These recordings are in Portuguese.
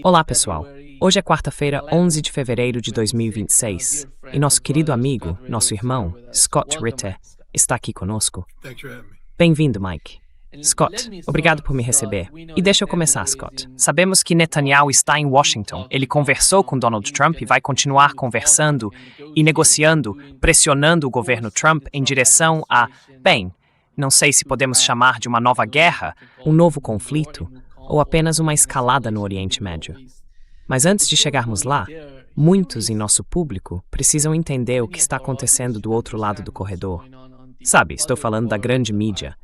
Olá, pessoal. Hoje é quarta-feira, 11 de fevereiro de 2026, e nosso querido amigo, nosso irmão, Scott Ritter, está aqui conosco. Thanks for having me. Bem-vindo, Mike. Scott, obrigado por me receber. E deixa eu começar, Scott. Sabemos que Netanyahu está em Washington. Ele conversou com Donald Trump e vai continuar conversando e negociando, pressionando o governo Trump em direção a, bem, não sei se podemos chamar de uma nova guerra, um novo conflito, ou apenas uma escalada no Oriente Médio. Mas antes de chegarmos lá, muitos em nosso público precisam entender o que está acontecendo do outro lado do corredor. Sabe, estou falando da grande mídia.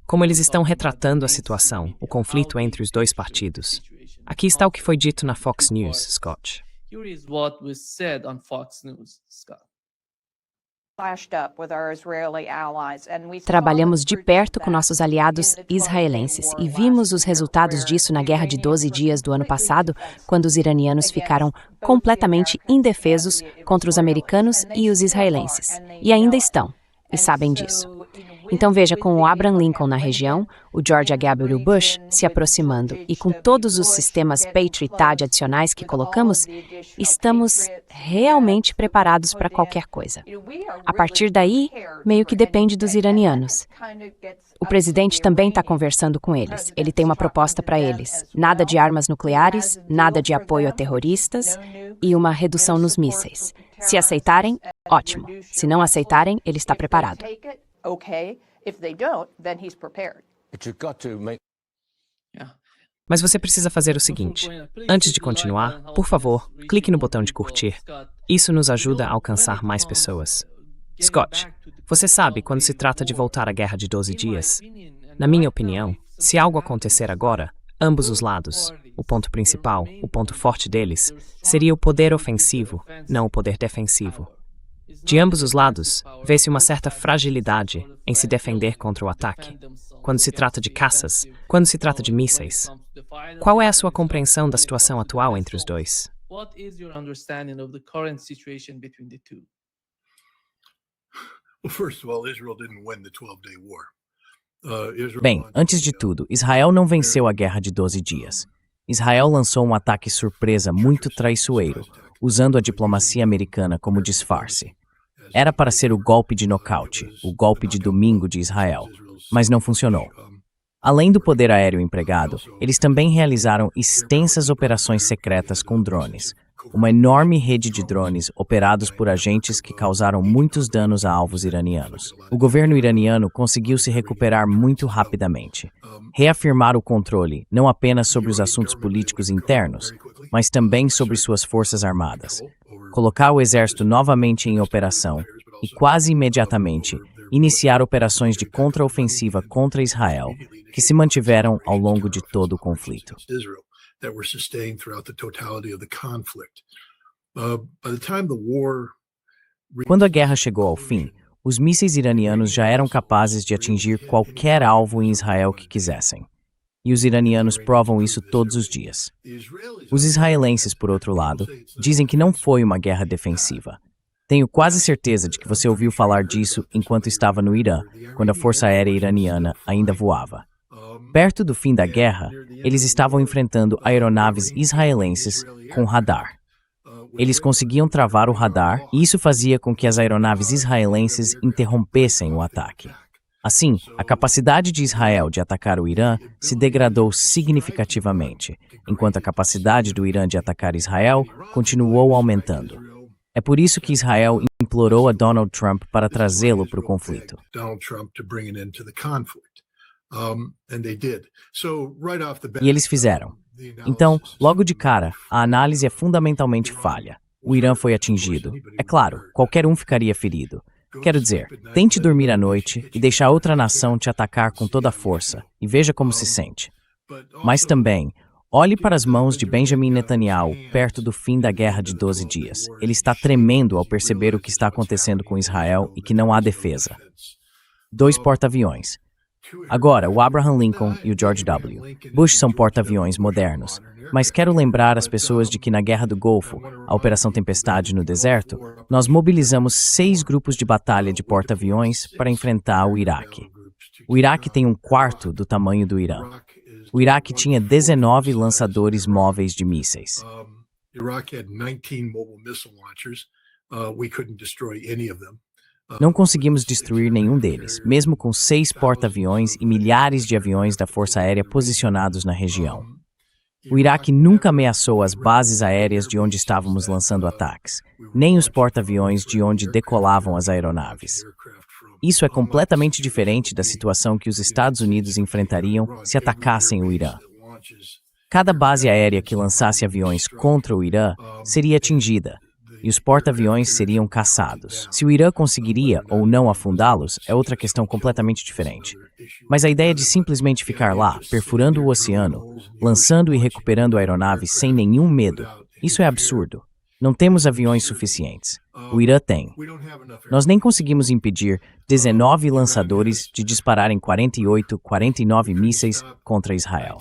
Como eles estão retratando a situação, o conflito entre os dois partidos. Aqui está o que foi dito na Fox News, Scott. Trabalhamos de perto com nossos aliados israelenses e vimos os resultados disso na Guerra de 12 Dias do ano passado, quando os iranianos ficaram completamente indefesos contra os americanos e os israelenses. E ainda estão, e sabem disso. Então veja, com o Abraham Lincoln na região, o George W. Bush se aproximando e com todos os sistemas Patriot adicionais que colocamos, estamos realmente preparados para qualquer coisa. A partir daí, meio que depende dos iranianos. O presidente também está conversando com eles. Ele tem uma proposta para eles. Nada de armas nucleares, nada de apoio a terroristas e uma redução nos mísseis. Se aceitarem, ótimo. Se não aceitarem, ele está preparado. Mas você precisa fazer o seguinte. Antes de continuar, por favor, clique no botão de curtir. Isso nos ajuda a alcançar mais pessoas. Scott, você sabe quando se trata de voltar à Guerra de 12 Dias? Na minha opinião, se algo acontecer agora, ambos os lados, o ponto principal, o ponto forte deles, seria o poder ofensivo, não o poder defensivo. De ambos os lados, vê-se uma certa fragilidade em se defender contra o ataque. Quando se trata de caças, quando se trata de mísseis. Qual é a sua compreensão da situação atual entre os dois? Well, first of all, Israel didn't win the 12-day war. Bem, antes de tudo, Israel não venceu a Guerra de 12 Dias. Israel lançou um ataque surpresa muito traiçoeiro, usando a diplomacia americana como disfarce. Era para ser o golpe de nocaute, o golpe de domingo de Israel, mas não funcionou. Além do poder aéreo empregado, eles também realizaram extensas operações secretas com drones, uma enorme rede de drones operados por agentes que causaram muitos danos a alvos iranianos. O governo iraniano conseguiu se recuperar muito rapidamente, reafirmar o controle não apenas sobre os assuntos políticos internos, mas também sobre suas forças armadas, colocar o exército novamente em operação e, quase imediatamente, iniciar operações de contraofensiva contra Israel, que se mantiveram ao longo de todo o conflito. That were sustained throughout the totality of the conflict. By the time the war Quando a guerra chegou ao fim, os mísseis iranianos já eram capazes de atingir qualquer alvo em Israel que quisessem. E os iranianos provam isso todos os dias. Os israelenses, por outro lado, dizem que não foi uma guerra defensiva. Tenho quase certeza de que você ouviu falar disso enquanto estava no Irã, quando a Força Aérea Iraniana ainda voava. Perto do fim da guerra, eles estavam enfrentando aeronaves israelenses com radar. Eles conseguiam travar o radar e isso fazia com que as aeronaves israelenses interrompessem o ataque. Assim, a capacidade de Israel de atacar o Irã se degradou significativamente, enquanto a capacidade do Irã de atacar Israel continuou aumentando. É por isso que Israel implorou a Donald Trump para trazê-lo para o conflito. E eles fizeram. Então, logo de cara, a análise é fundamentalmente falha. O Irã foi atingido. É claro, qualquer um ficaria ferido. Quero dizer, tente dormir à noite e deixar outra nação te atacar com toda a força, e veja como se sente. Mas também, olhe para as mãos de Benjamin Netanyahu perto do fim da Guerra de 12 Dias. Ele está tremendo ao perceber o que está acontecendo com Israel e que não há defesa. 2 porta-aviões. Agora, o Abraham Lincoln e o George W. Bush são porta-aviões modernos, mas quero lembrar as pessoas de que na Guerra do Golfo, a Operação Tempestade no deserto, nós mobilizamos 6 grupos de batalha de porta-aviões para enfrentar o Iraque. O Iraque tem 1/4 do tamanho do Irã. O Iraque tinha 19 lançadores móveis de mísseis. Iraq had 19 mobile missile launchers. We couldn't destroy any of them. Não conseguimos destruir nenhum deles, mesmo com 6 porta-aviões e milhares de aviões da Força Aérea posicionados na região. O Iraque nunca ameaçou as bases aéreas de onde estávamos lançando ataques, nem os porta-aviões de onde decolavam as aeronaves. Isso é completamente diferente da situação que os Estados Unidos enfrentariam se atacassem o Irã. Cada base aérea que lançasse aviões contra o Irã seria atingida, e os porta-aviões seriam caçados. Se o Irã conseguiria ou não afundá-los é outra questão completamente diferente. Mas a ideia de simplesmente ficar lá, perfurando o oceano, lançando e recuperando aeronaves sem nenhum medo, isso é absurdo. Não temos aviões suficientes. O Irã tem. Nós nem conseguimos impedir 19 lançadores de dispararem 49 mísseis contra Israel.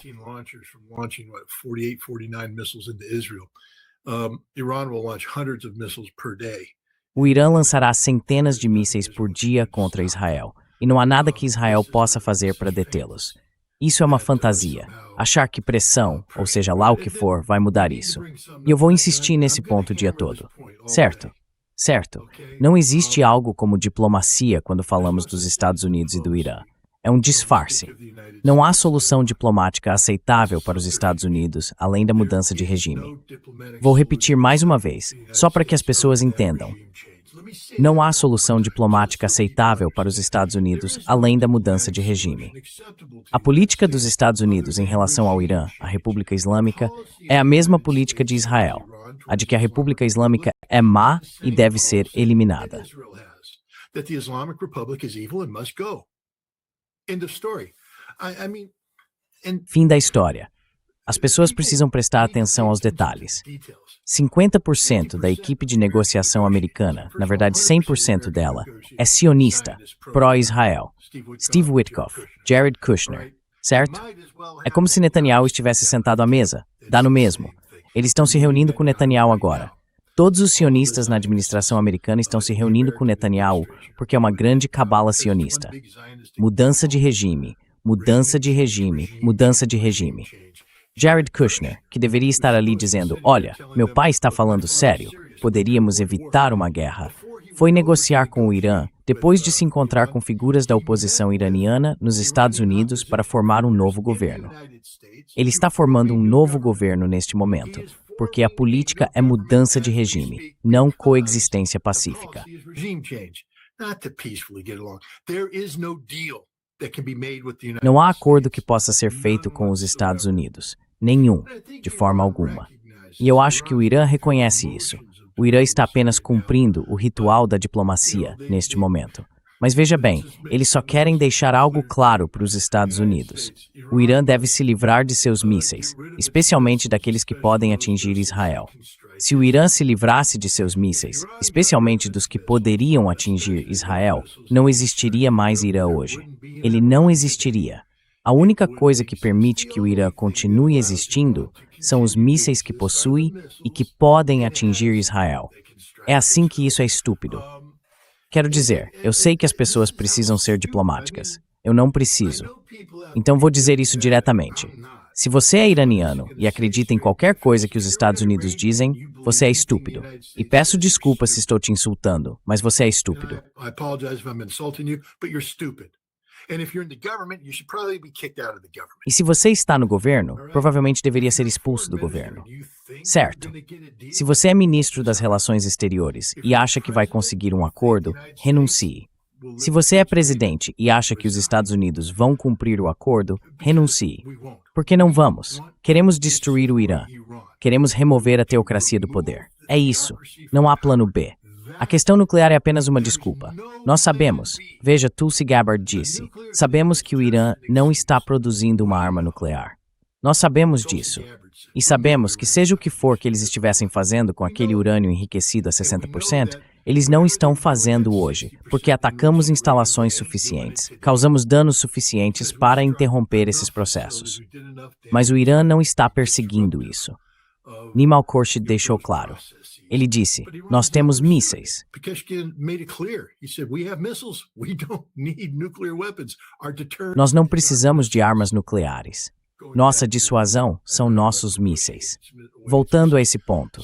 O Irã lançará centenas de mísseis por dia contra Israel, e não há nada que Israel possa fazer para detê-los. Isso é uma fantasia. Achar que pressão, ou seja lá o que for, vai mudar isso. E eu vou insistir nesse ponto o dia todo. Certo? Certo. Não existe algo como diplomacia quando falamos dos Estados Unidos e do Irã. É um disfarce. Não há solução diplomática aceitável para os Estados Unidos além da mudança de regime. Vou repetir mais uma vez, só para que as pessoas entendam. Não há solução diplomática aceitável para os Estados Unidos além da mudança de regime. A política dos Estados Unidos em relação ao Irã, a República Islâmica, é a mesma política de Israel, a de que a República Islâmica é má e deve ser eliminada. Fim da história. As pessoas precisam prestar atenção aos detalhes. 50% da equipe de negociação americana, na verdade 100% dela, é sionista, pró-Israel. Steve Witkoff, Jared Kushner, certo? É como se Netanyahu estivesse sentado à mesa. Dá no mesmo. Eles estão se reunindo com Netanyahu agora. Todos os sionistas na administração americana estão se reunindo com Netanyahu porque é uma grande cabala sionista. Mudança de regime, mudança de regime, mudança de regime. Jared Kushner, que deveria estar ali dizendo, olha, meu pai está falando sério, poderíamos evitar uma guerra, foi negociar com o Irã depois de se encontrar com figuras da oposição iraniana nos Estados Unidos para formar um novo governo. Ele está formando um novo governo neste momento, porque a política é mudança de regime, não coexistência pacífica. Não há acordo que possa ser feito com os Estados Unidos. Nenhum, de forma alguma. E eu acho que o Irã reconhece isso. O Irã está apenas cumprindo o ritual da diplomacia neste momento. Mas veja bem, eles só querem deixar algo claro para os Estados Unidos. O Irã deve se livrar de seus mísseis, especialmente daqueles que podem atingir Israel. Se o Irã se livrasse de seus mísseis, especialmente dos que poderiam atingir Israel, não existiria mais Irã hoje. Ele não existiria. A única coisa que permite que o Irã continue existindo são os mísseis que possui e que podem atingir Israel. É assim que isso é estúpido. Quero dizer, eu sei que as pessoas precisam ser diplomáticas. Eu não preciso. Então vou dizer isso diretamente. Se você é iraniano e acredita em qualquer coisa que os Estados Unidos dizem, você é estúpido. E peço desculpas se estou te insultando, mas você é estúpido. E se você está no governo, provavelmente deveria ser expulso do governo. Certo. Se você é ministro das Relações Exteriores e acha que vai conseguir um acordo, renuncie. Se você é presidente e acha que os Estados Unidos vão cumprir o acordo, renuncie. Porque não vamos. Queremos destruir o Irã. Queremos remover a teocracia do poder. É isso. Não há plano B. A questão nuclear é apenas uma desculpa. Nós sabemos, veja, Tulsi Gabbard disse, sabemos que o Irã não está produzindo uma arma nuclear. Nós sabemos disso. E sabemos que seja o que for que eles estivessem fazendo com aquele urânio enriquecido a 60%, eles não estão fazendo hoje, porque atacamos instalações suficientes, causamos danos suficientes para interromper esses processos. Mas o Irã não está perseguindo isso. Nimal Khurshid deixou claro. Ele disse, nós temos mísseis. Nós não precisamos de armas nucleares. Nossa dissuasão são nossos mísseis. Voltando a esse ponto,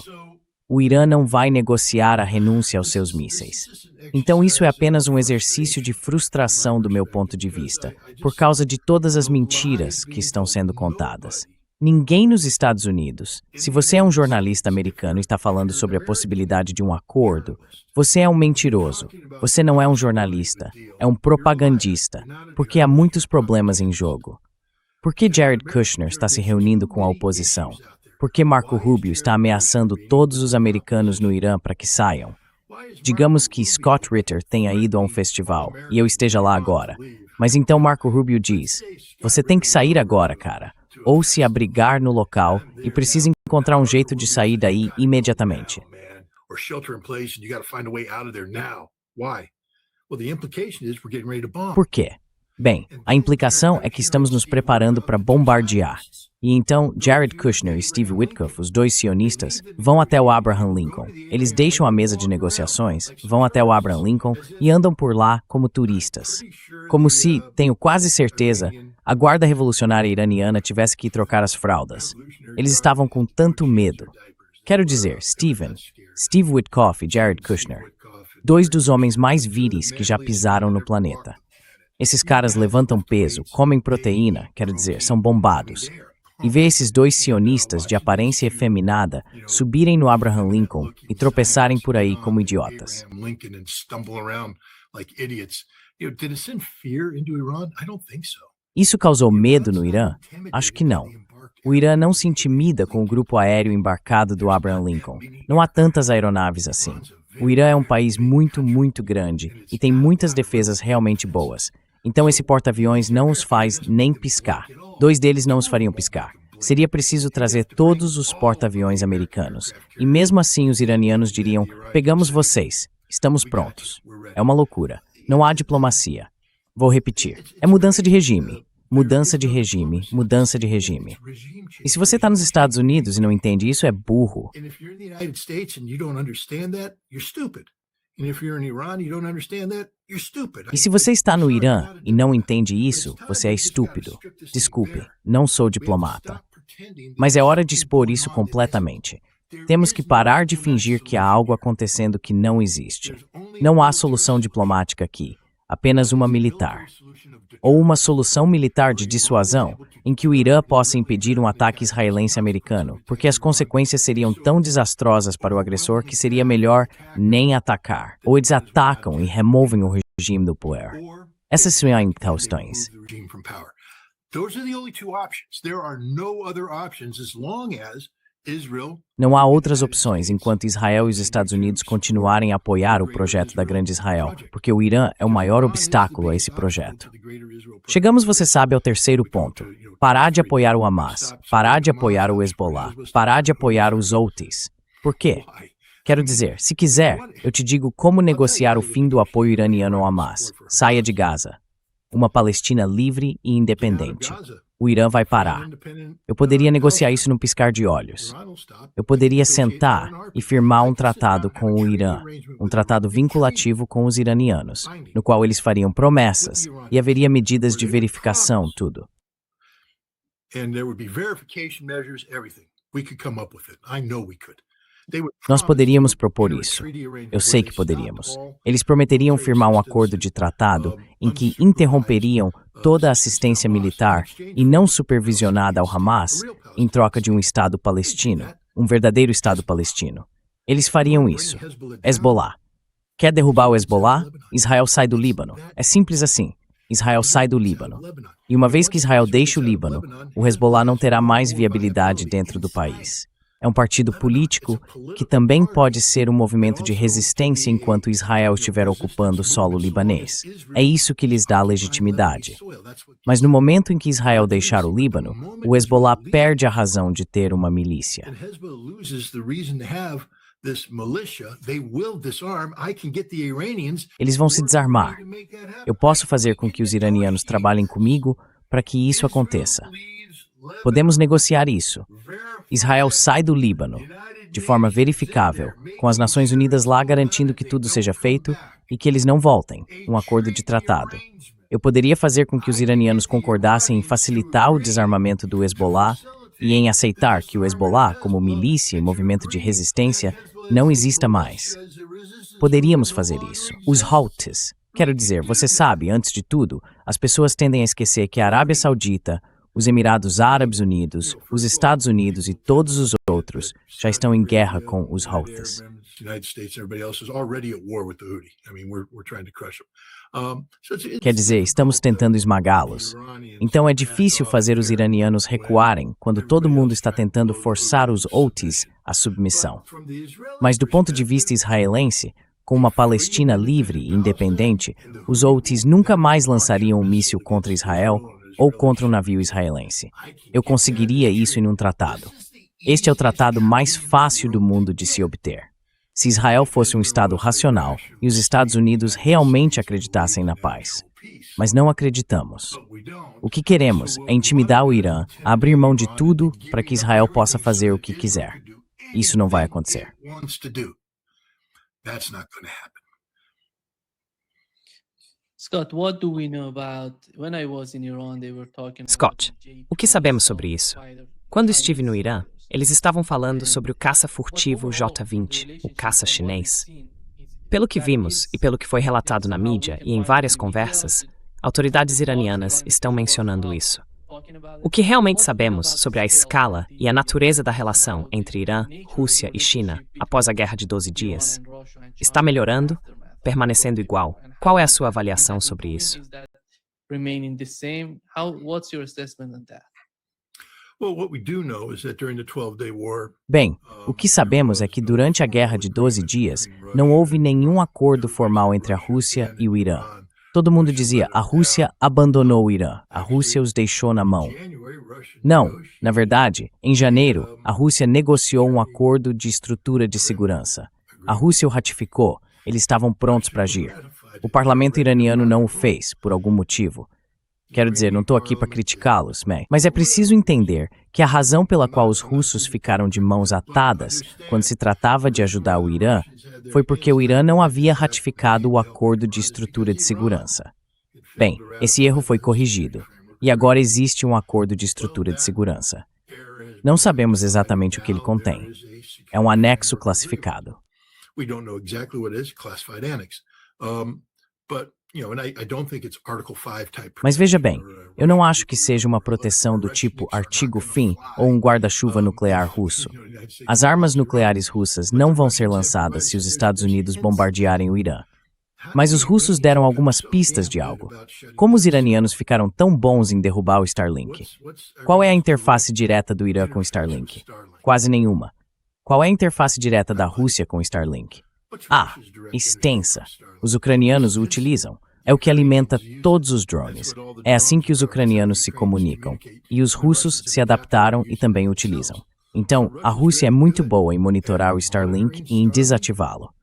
o Irã não vai negociar a renúncia aos seus mísseis. Então isso é apenas um exercício de frustração do meu ponto de vista, por causa de todas as mentiras que estão sendo contadas. Ninguém nos Estados Unidos, se você é um jornalista americano e está falando sobre a possibilidade de um acordo, você é um mentiroso. Você não é um jornalista, é um propagandista, porque há muitos problemas em jogo. Por que Jared Kushner está se reunindo com a oposição? Por que Marco Rubio está ameaçando todos os americanos no Irã para que saiam? Digamos que Scott Ritter tenha ido a um festival e eu esteja lá agora. Mas então Marco Rubio diz, você tem que sair agora, cara. Ou se abrigar no local e precisa encontrar um jeito de sair daí imediatamente. Por quê? Bem, a implicação é que estamos nos preparando para bombardear. E então, Jared Kushner e Steve Witkoff, os dois sionistas, vão até o Abraham Lincoln. Eles deixam a mesa de negociações, vão até o Abraham Lincoln e andam por lá como turistas. Como se, tenho quase certeza, a guarda revolucionária iraniana tivesse que trocar as fraldas. Eles estavam com tanto medo. Quero dizer, Steve Witkoff e Jared Kushner, dois dos homens mais viris que já pisaram no planeta. Esses caras levantam peso, comem proteína, quero dizer, são bombados. E ver esses dois sionistas de aparência efeminada subirem no Abraham Lincoln e tropeçarem por aí como idiotas. Isso causou medo no Irã? Acho que não. O Irã não se intimida com o grupo aéreo embarcado do Abraham Lincoln. Não há tantas aeronaves assim. O Irã é um país muito, muito grande e tem muitas defesas realmente boas. Então esse porta-aviões não os faz nem piscar. Dois deles não os fariam piscar. Seria preciso trazer todos os porta-aviões americanos. E mesmo assim os iranianos diriam, pegamos vocês, estamos prontos. É uma loucura. Não há diplomacia. Vou repetir. É mudança de regime. Mudança de regime. Mudança de regime. E se você está nos Estados Unidos e não entende isso, é burro. E se você está no Irã e não entende isso, você é estúpido. Desculpe, não sou diplomata. Mas é hora de expor isso completamente. Temos que parar de fingir que há algo acontecendo que não existe. Não há solução diplomática aqui, apenas uma militar. Ou uma solução militar de dissuasão, em que o Irã possa impedir um ataque israelense-americano, porque as consequências seriam tão desastrosas para o agressor que seria melhor nem atacar. Ou eles atacam e removem o regime do poder. Essas são as questões. Não há outras opções enquanto Israel e os Estados Unidos continuarem a apoiar o projeto da Grande Israel, porque o Irã é o maior obstáculo a esse projeto. Chegamos, você sabe, ao terceiro ponto. Parar de apoiar o Hamas, parar de apoiar o Hezbollah, parar de apoiar os Houthis. Por quê? Quero dizer, se quiser, eu te digo como negociar o fim do apoio iraniano ao Hamas. Saia de Gaza. Uma Palestina livre e independente. O Irã vai parar. Eu poderia negociar isso num piscar de olhos. Eu poderia sentar e firmar um tratado com o Irã, um tratado vinculativo com os iranianos, no qual eles fariam promessas e haveria medidas de verificação, tudo. Nós poderíamos propor isso. Eu sei que poderíamos. Eles prometeriam firmar um acordo de tratado em que interromperiam toda a assistência militar e não supervisionada ao Hamas em troca de um Estado palestino, um verdadeiro Estado palestino. Eles fariam isso. Hezbollah. Quer derrubar o Hezbollah? Israel sai do Líbano. É simples assim. Israel sai do Líbano. E uma vez que Israel deixa o Líbano, o Hezbollah não terá mais viabilidade dentro do país. É um partido político que também pode ser um movimento de resistência enquanto Israel estiver ocupando o solo libanês. É isso que lhes dá legitimidade. Mas no momento em que Israel deixar o Líbano, o Hezbollah perde a razão de ter uma milícia. Eles vão se desarmar. Eu posso fazer com que os iranianos trabalhem comigo para que isso aconteça. Podemos negociar isso. Israel sai do Líbano, de forma verificável, com as Nações Unidas lá garantindo que tudo seja feito e que eles não voltem. Um acordo de tratado. Eu poderia fazer com que os iranianos concordassem em facilitar o desarmamento do Hezbollah e em aceitar que o Hezbollah, como milícia e movimento de resistência, não exista mais. Poderíamos fazer isso. Os Houthis. Quero dizer, você sabe, antes de tudo, as pessoas tendem a esquecer que a Arábia Saudita, os Emirados Árabes Unidos, os Estados Unidos e todos os outros já estão em guerra com os Houthis. Quer dizer, estamos tentando esmagá-los. Então é difícil fazer os iranianos recuarem quando todo mundo está tentando forçar os Houthis à submissão. Mas do ponto de vista israelense, com uma Palestina livre e independente, os Houthis nunca mais lançariam um míssil contra Israel ou contra um navio israelense. Eu conseguiria isso em um tratado. Este é o tratado mais fácil do mundo de se obter. Se Israel fosse um Estado racional e os Estados Unidos realmente acreditassem na paz. Mas não acreditamos. O que queremos é intimidar o Irã a abrir mão de tudo para que Israel possa fazer o que quiser. Isso não vai acontecer. Scott, o que sabemos sobre isso? Quando estive no Irã, eles estavam falando sobre o caça furtivo J-20, o caça chinês. Pelo que vimos e pelo que foi relatado na mídia e em várias conversas, autoridades iranianas estão mencionando isso. O que realmente sabemos sobre a escala e a natureza da relação entre Irã, Rússia e China após a Guerra de 12 Dias? Está melhorando? Permanecendo igual? Qual é a sua avaliação sobre isso? Bem, o que sabemos é que durante a Guerra de 12 Dias não houve nenhum acordo formal entre a Rússia e o Irã. Todo mundo dizia, a Rússia abandonou o Irã, a Rússia os deixou na mão. Não, na verdade, em janeiro, a Rússia negociou um acordo de estrutura de segurança. A Rússia o ratificou, eles estavam prontos para agir. O parlamento iraniano não o fez, por algum motivo. Quero dizer, não estou aqui para criticá-los, mas é preciso entender que a razão pela qual os russos ficaram de mãos atadas quando se tratava de ajudar o Irã foi porque o Irã não havia ratificado o acordo de estrutura de segurança. Bem, esse erro foi corrigido, e agora existe um acordo de estrutura de segurança. Não sabemos exatamente o que ele contém. É um anexo classificado. Mas veja bem, eu não acho que seja uma proteção do tipo artigo fim ou um guarda-chuva nuclear russo. As armas nucleares russas não vão ser lançadas se os Estados Unidos bombardearem o Irã. Mas os russos deram algumas pistas de algo. Como os iranianos ficaram tão bons em derrubar o Starlink? Qual é a interface direta do Irã com o Starlink? Quase nenhuma. Qual é a interface direta da Rússia com o Starlink? Extensa. Os ucranianos o utilizam. É o que alimenta todos os drones. É assim que os ucranianos se comunicam. E os russos se adaptaram e também o utilizam. Então, a Rússia é muito boa em monitorar o Starlink e em desativá-lo.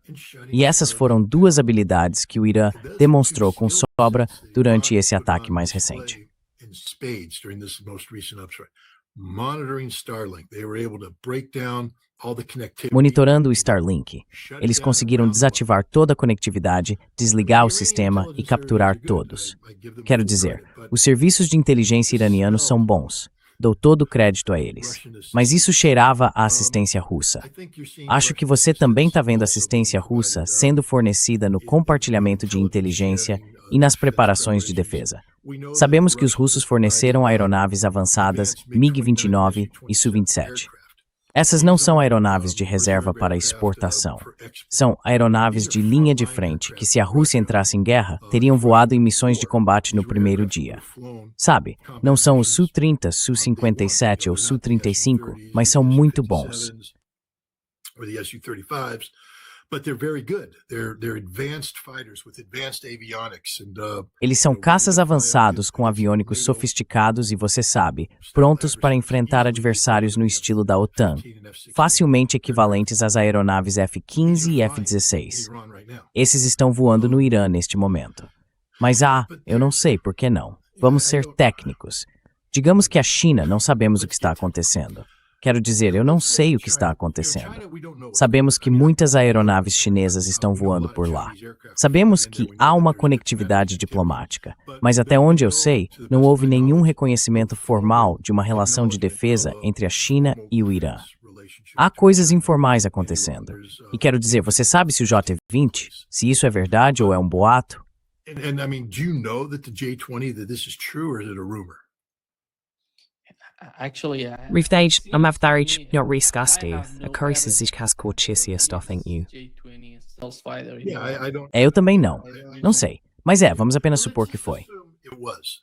E essas foram duas habilidades que o Irã demonstrou com sobra durante esse ataque mais recente. Monitorando o Starlink, eles conseguiram desativar toda a conectividade, desligar o sistema e capturar todos. Quero dizer, os serviços de inteligência iranianos são bons. Dou todo o crédito a eles. Mas isso cheirava a assistência russa. Acho que você também está vendo assistência russa sendo fornecida no compartilhamento de inteligência e nas preparações de defesa. Sabemos que os russos forneceram aeronaves avançadas MiG-29 e Su-27. Essas não são aeronaves de reserva para exportação. São aeronaves de linha de frente que, se a Rússia entrasse em guerra, teriam voado em missões de combate no primeiro dia. Sabe, não são os Su-30, Su-57 ou Su-35, mas são muito bons. Eles são caças avançados com aviônicos sofisticados e, você sabe, prontos para enfrentar adversários no estilo da OTAN, facilmente equivalentes às aeronaves F-15 e F-16. Esses estão voando no Irã neste momento. Mas eu não sei por que não. Vamos ser técnicos. Digamos que a China não sabemos o que está acontecendo. Quero dizer, eu não sei o que está acontecendo. Sabemos que muitas aeronaves chinesas estão voando por lá. Sabemos que há uma conectividade diplomática, mas até onde eu sei, não houve nenhum reconhecimento formal de uma relação de defesa entre a China e o Irã. Há coisas informais acontecendo. E quero dizer, você sabe se o J-20, se isso é verdade ou é um boato? And I mean, do you know that the J-20 that this is true, or is it a rumor? Rivdeid, am avdarich, not riscasti, a curious is cas corchisiest, I think you. Yeah, I don't. Eu também não. Não sei. Mas vamos apenas supor que foi. It was.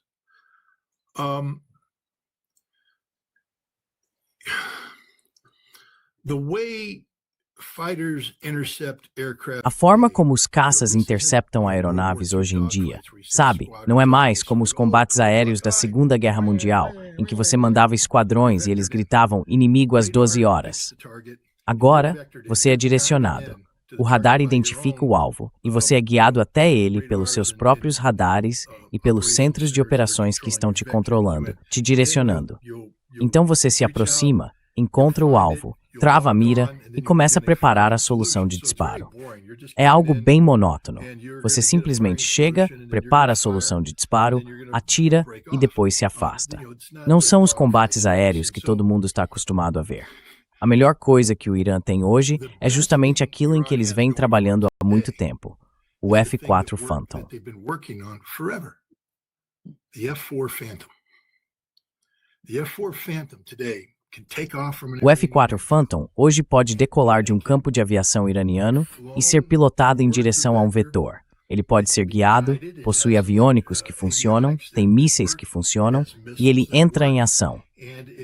The way fighters intercept aircraft. A forma como os caças interceptam aeronaves hoje em dia, sabe, não é mais como os combates aéreos da Segunda Guerra Mundial, em que você mandava esquadrões e eles gritavam inimigo às 12 horas. Agora, você é direcionado. O radar identifica o alvo e você é guiado até ele pelos seus próprios radares e pelos centros de operações que estão te controlando, te direcionando. Então você se aproxima, encontra o alvo, trava a mira e começa a preparar a solução de disparo. É algo bem monótono. Você simplesmente chega, prepara a solução de disparo, atira e depois se afasta. Não são os combates aéreos que todo mundo está acostumado a ver. A melhor coisa que o Irã tem hoje é justamente aquilo em que eles vêm trabalhando há muito tempo, o F-4 Phantom. O F-4 Phantom hoje pode decolar de um campo de aviação iraniano e ser pilotado em direção a um vetor. Ele pode ser guiado, possui aviônicos que funcionam, tem mísseis que funcionam e ele entra em ação.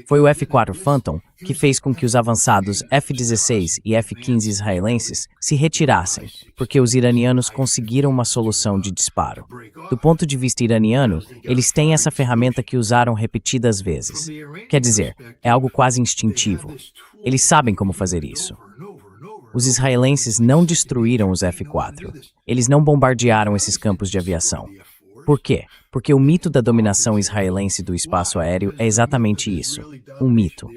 Foi o F-4 Phantom que fez com que os avançados F-16 e F-15 israelenses se retirassem, porque os iranianos conseguiram uma solução de disparo. Do ponto de vista iraniano, eles têm essa ferramenta que usaram repetidas vezes. Quer dizer, é algo quase instintivo. Eles sabem como fazer isso. Os israelenses não destruíram os F-4. Eles não bombardearam esses campos de aviação. Por quê? Porque o mito da dominação israelense do espaço aéreo é exatamente isso, um mito.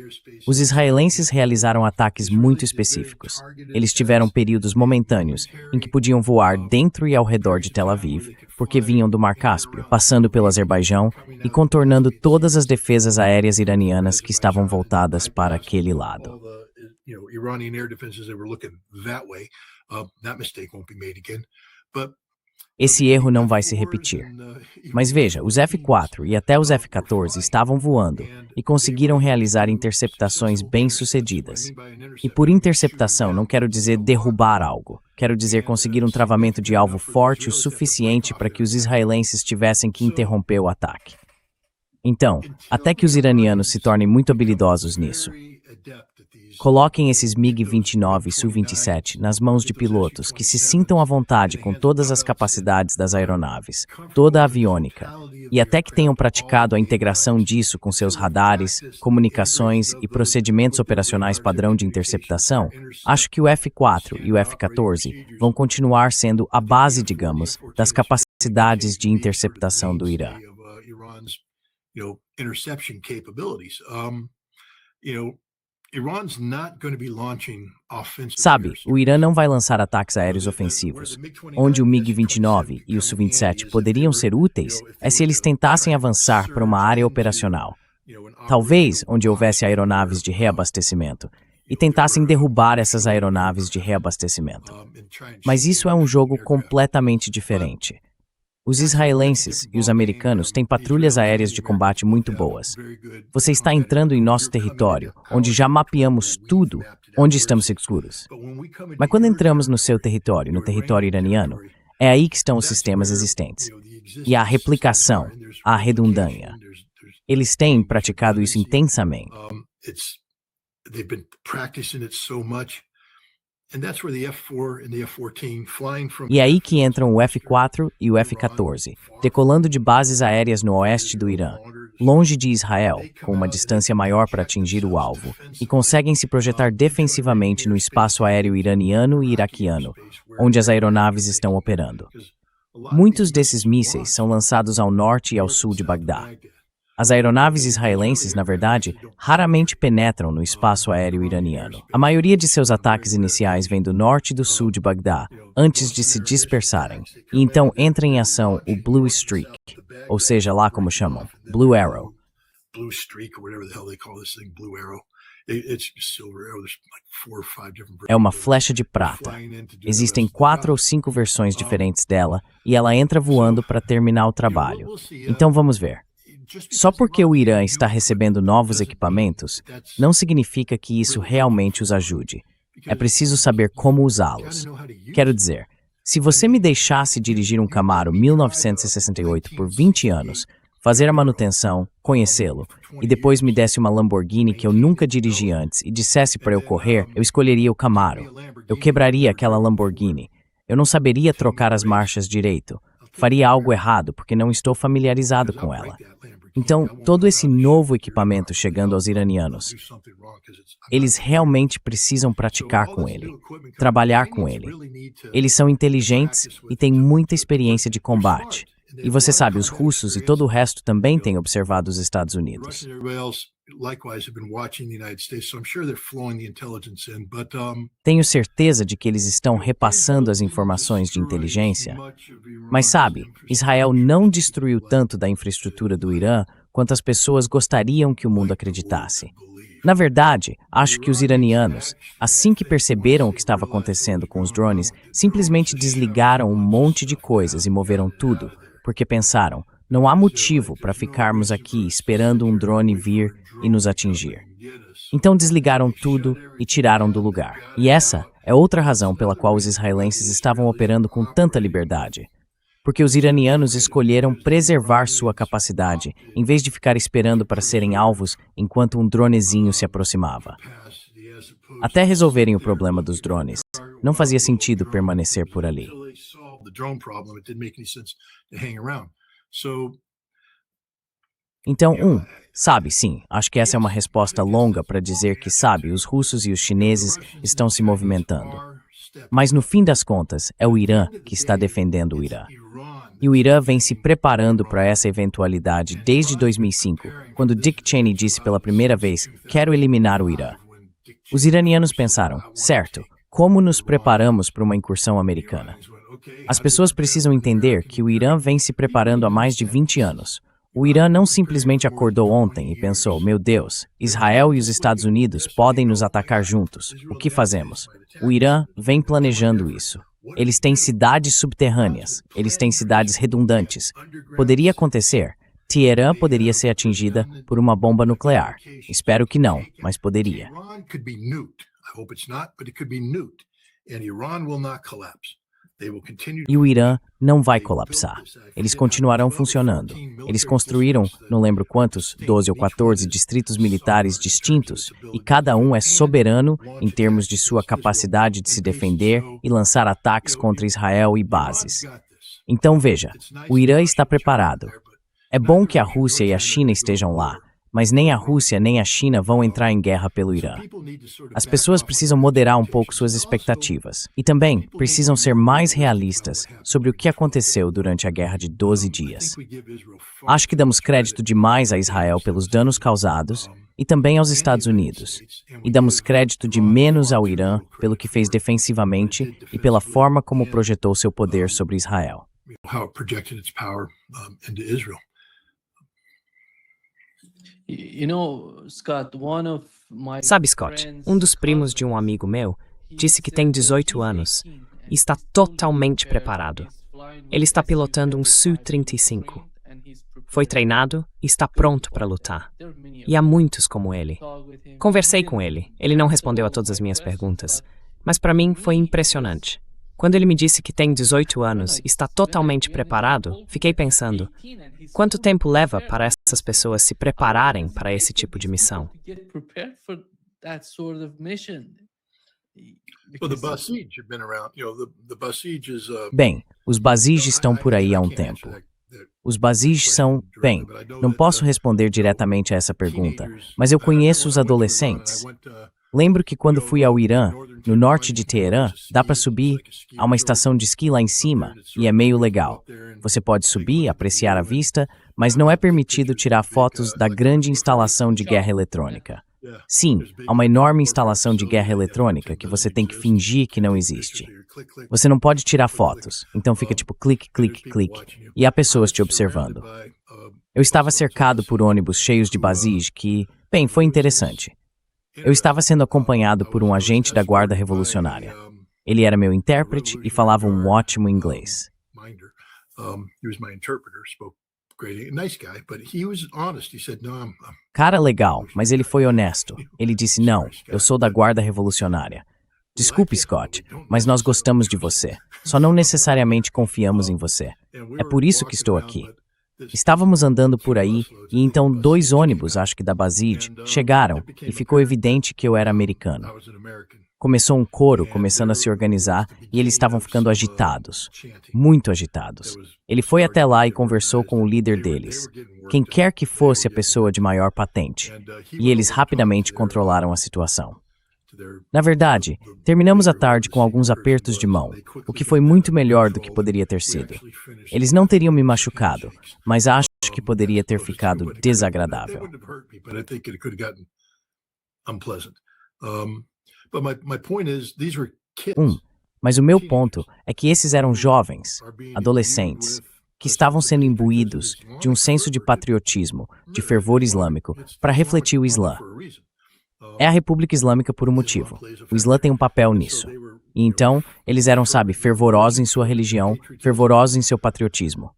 Os israelenses realizaram ataques muito específicos. Eles tiveram períodos momentâneos em que podiam voar dentro e ao redor de Tel Aviv, porque vinham do Mar Cáspio, passando pelo Azerbaijão e contornando todas as defesas aéreas iranianas que estavam voltadas para aquele lado. Esse erro não vai se repetir. Mas veja, os F-4 e até os F-14 estavam voando e conseguiram realizar interceptações bem-sucedidas. E por interceptação não quero dizer derrubar algo. Quero dizer conseguir um travamento de alvo forte o suficiente para que os israelenses tivessem que interromper o ataque. Então, até que os iranianos se tornem muito habilidosos nisso. Coloquem esses MiG-29 e Su-27 nas mãos de pilotos que se sintam à vontade com todas as capacidades das aeronaves, toda a aviônica, e até que tenham praticado a integração disso com seus radares, comunicações e procedimentos operacionais padrão de interceptação, acho que o F-4 e o F-14 vão continuar sendo a base, digamos, das capacidades de interceptação do Irã. Sabe, o Irã não vai lançar ataques aéreos ofensivos. Onde o MiG-29 e o Su-27 poderiam ser úteis é se eles tentassem avançar para uma área operacional. Talvez onde houvesse aeronaves de reabastecimento e tentassem derrubar essas aeronaves de reabastecimento. Mas isso é um jogo completamente diferente. Os israelenses e os americanos têm patrulhas aéreas de combate muito boas. Você está entrando em nosso território, onde já mapeamos tudo, onde estamos seguros. Mas quando entramos no seu território, no território iraniano, é aí que estão os sistemas existentes. E a replicação, a redundância. Eles têm praticado isso intensamente. E é aí que entram o F-4 e o F-14, decolando de bases aéreas no oeste do Irã, longe de Israel, com uma distância maior para atingir o alvo, e conseguem se projetar defensivamente no espaço aéreo iraniano e iraquiano, onde as aeronaves estão operando. Muitos desses mísseis são lançados ao norte e ao sul de Bagdá. As aeronaves israelenses, na verdade, raramente penetram no espaço aéreo iraniano. A maioria de seus ataques iniciais vem do norte e do sul de Bagdá, antes de se dispersarem. E então entra em ação o Blue Streak, ou seja, lá como chamam, Blue Arrow. Blue Streak, or whatever the hell they call this thing, Blue Arrow. It's silver arrow. There's like 4 or 5 different versions. É uma flecha de prata. Existem 4 ou 5 versões diferentes dela e ela entra voando para terminar o trabalho. Então vamos ver. Só porque o Irã está recebendo novos equipamentos, não significa que isso realmente os ajude. É preciso saber como usá-los. Quero dizer, se você me deixasse dirigir um Camaro 1968 por 20 anos, fazer a manutenção, conhecê-lo, e depois me desse uma Lamborghini que eu nunca dirigi antes e dissesse para eu correr, eu escolheria o Camaro. Eu quebraria aquela Lamborghini. Eu não saberia trocar as marchas direito. Faria algo errado porque não estou familiarizado com ela. Então, todo esse novo equipamento chegando aos iranianos, eles realmente precisam praticar com ele, trabalhar com ele. Eles são inteligentes e têm muita experiência de combate. E você sabe, os russos e todo o resto também têm observado os Estados Unidos. Tenho certeza de que eles estão repassando as informações de inteligência. Mas sabe, Israel não destruiu tanto da infraestrutura do Irã quanto as pessoas gostariam que o mundo acreditasse. Na verdade, acho que os iranianos, assim que perceberam o que estava acontecendo com os drones, simplesmente desligaram um monte de coisas e moveram tudo, porque pensaram, não há motivo para ficarmos aqui esperando um drone vir e nos atingir. Então desligaram tudo e tiraram do lugar. E essa é outra razão pela qual os israelenses estavam operando com tanta liberdade. Porque os iranianos escolheram preservar sua capacidade, em vez de ficar esperando para serem alvos enquanto um dronezinho se aproximava. Até resolverem o problema dos drones, não fazia sentido permanecer por ali. Então, sabe, sim, acho que essa é uma resposta longa para dizer que, sabe, os russos e os chineses estão se movimentando. Mas no fim das contas, é o Irã que está defendendo o Irã. E o Irã vem se preparando para essa eventualidade desde 2005, quando Dick Cheney disse pela primeira vez, quero eliminar o Irã. Os iranianos pensaram, certo, como nos preparamos para uma incursão americana? As pessoas precisam entender que o Irã vem se preparando há mais de 20 anos. O Irã não simplesmente acordou ontem e pensou, meu Deus, Israel e os Estados Unidos podem nos atacar juntos. O que fazemos? O Irã vem planejando isso. Eles têm cidades subterrâneas, eles têm cidades redundantes. Poderia acontecer. Teherã poderia ser atingida por uma bomba nuclear. Espero que não, mas poderia. E o Irã não vai colapsar. Eles continuarão funcionando. Eles construíram, não lembro quantos, 12 ou 14 distritos militares distintos, e cada um é soberano em termos de sua capacidade de se defender e lançar ataques contra Israel e bases. Então veja, o Irã está preparado. É bom que a Rússia e a China estejam lá, mas nem a Rússia nem a China vão entrar em guerra pelo Irã. As pessoas precisam moderar um pouco suas expectativas e também precisam ser mais realistas sobre o que aconteceu durante a guerra de 12 dias. Acho que damos crédito demais a Israel pelos danos causados e também aos Estados Unidos. E damos crédito de menos ao Irã pelo que fez defensivamente e pela forma como projetou seu poder sobre Israel. Sabe, Scott, um dos primos de um amigo meu disse que tem 18 anos e está totalmente preparado. Ele está pilotando um Su-35. Foi treinado e está pronto para lutar. E há muitos como ele. Conversei com ele. Ele não respondeu a todas as minhas perguntas, mas para mim foi impressionante. Quando ele me disse que tem 18 anos e está totalmente preparado, fiquei pensando, quanto tempo leva para essas pessoas se prepararem para esse tipo de missão? Bem, os Basij estão por aí há um tempo. Os Basij são, bem, não posso responder diretamente a essa pergunta, mas eu conheço os adolescentes. Lembro que quando fui ao Irã, no norte de Teherã, dá para subir a uma estação de esqui lá em cima e é meio legal. Você pode subir, apreciar a vista, mas não é permitido tirar fotos da grande instalação de guerra eletrônica. Sim, há uma enorme instalação de guerra eletrônica que você tem que fingir que não existe. Você não pode tirar fotos, então fica tipo clique, clique, clique, e há pessoas te observando. Eu estava cercado por ônibus cheios de Basij que, bem, foi interessante. Eu estava sendo acompanhado por um agente da Guarda Revolucionária. Ele era meu intérprete e falava um ótimo inglês. Cara legal, mas ele foi honesto. Ele disse, não, eu sou da Guarda Revolucionária. Desculpe, Scott, mas nós gostamos de você. Só não necessariamente confiamos em você. É por isso que estou aqui. Estávamos andando por aí e então 2 ônibus, acho que da Basij, chegaram e ficou evidente que eu era americano. Começou um coro começando a se organizar e eles estavam ficando agitados, muito agitados. Ele foi até lá e conversou com o líder deles, quem quer que fosse a pessoa de maior patente, e eles rapidamente controlaram a situação. Na verdade, terminamos a tarde com alguns apertos de mão, o que foi muito melhor do que poderia ter sido. Eles não teriam me machucado, mas acho que poderia ter ficado desagradável. Mas o meu ponto é que esses eram jovens, adolescentes, que estavam sendo imbuídos de um senso de patriotismo, de fervor islâmico, para refletir o Islã. É a República Islâmica por um motivo. O Islã tem um papel nisso. E então, eles eram, sabe, fervorosos em sua religião, fervorosos em seu patriotismo.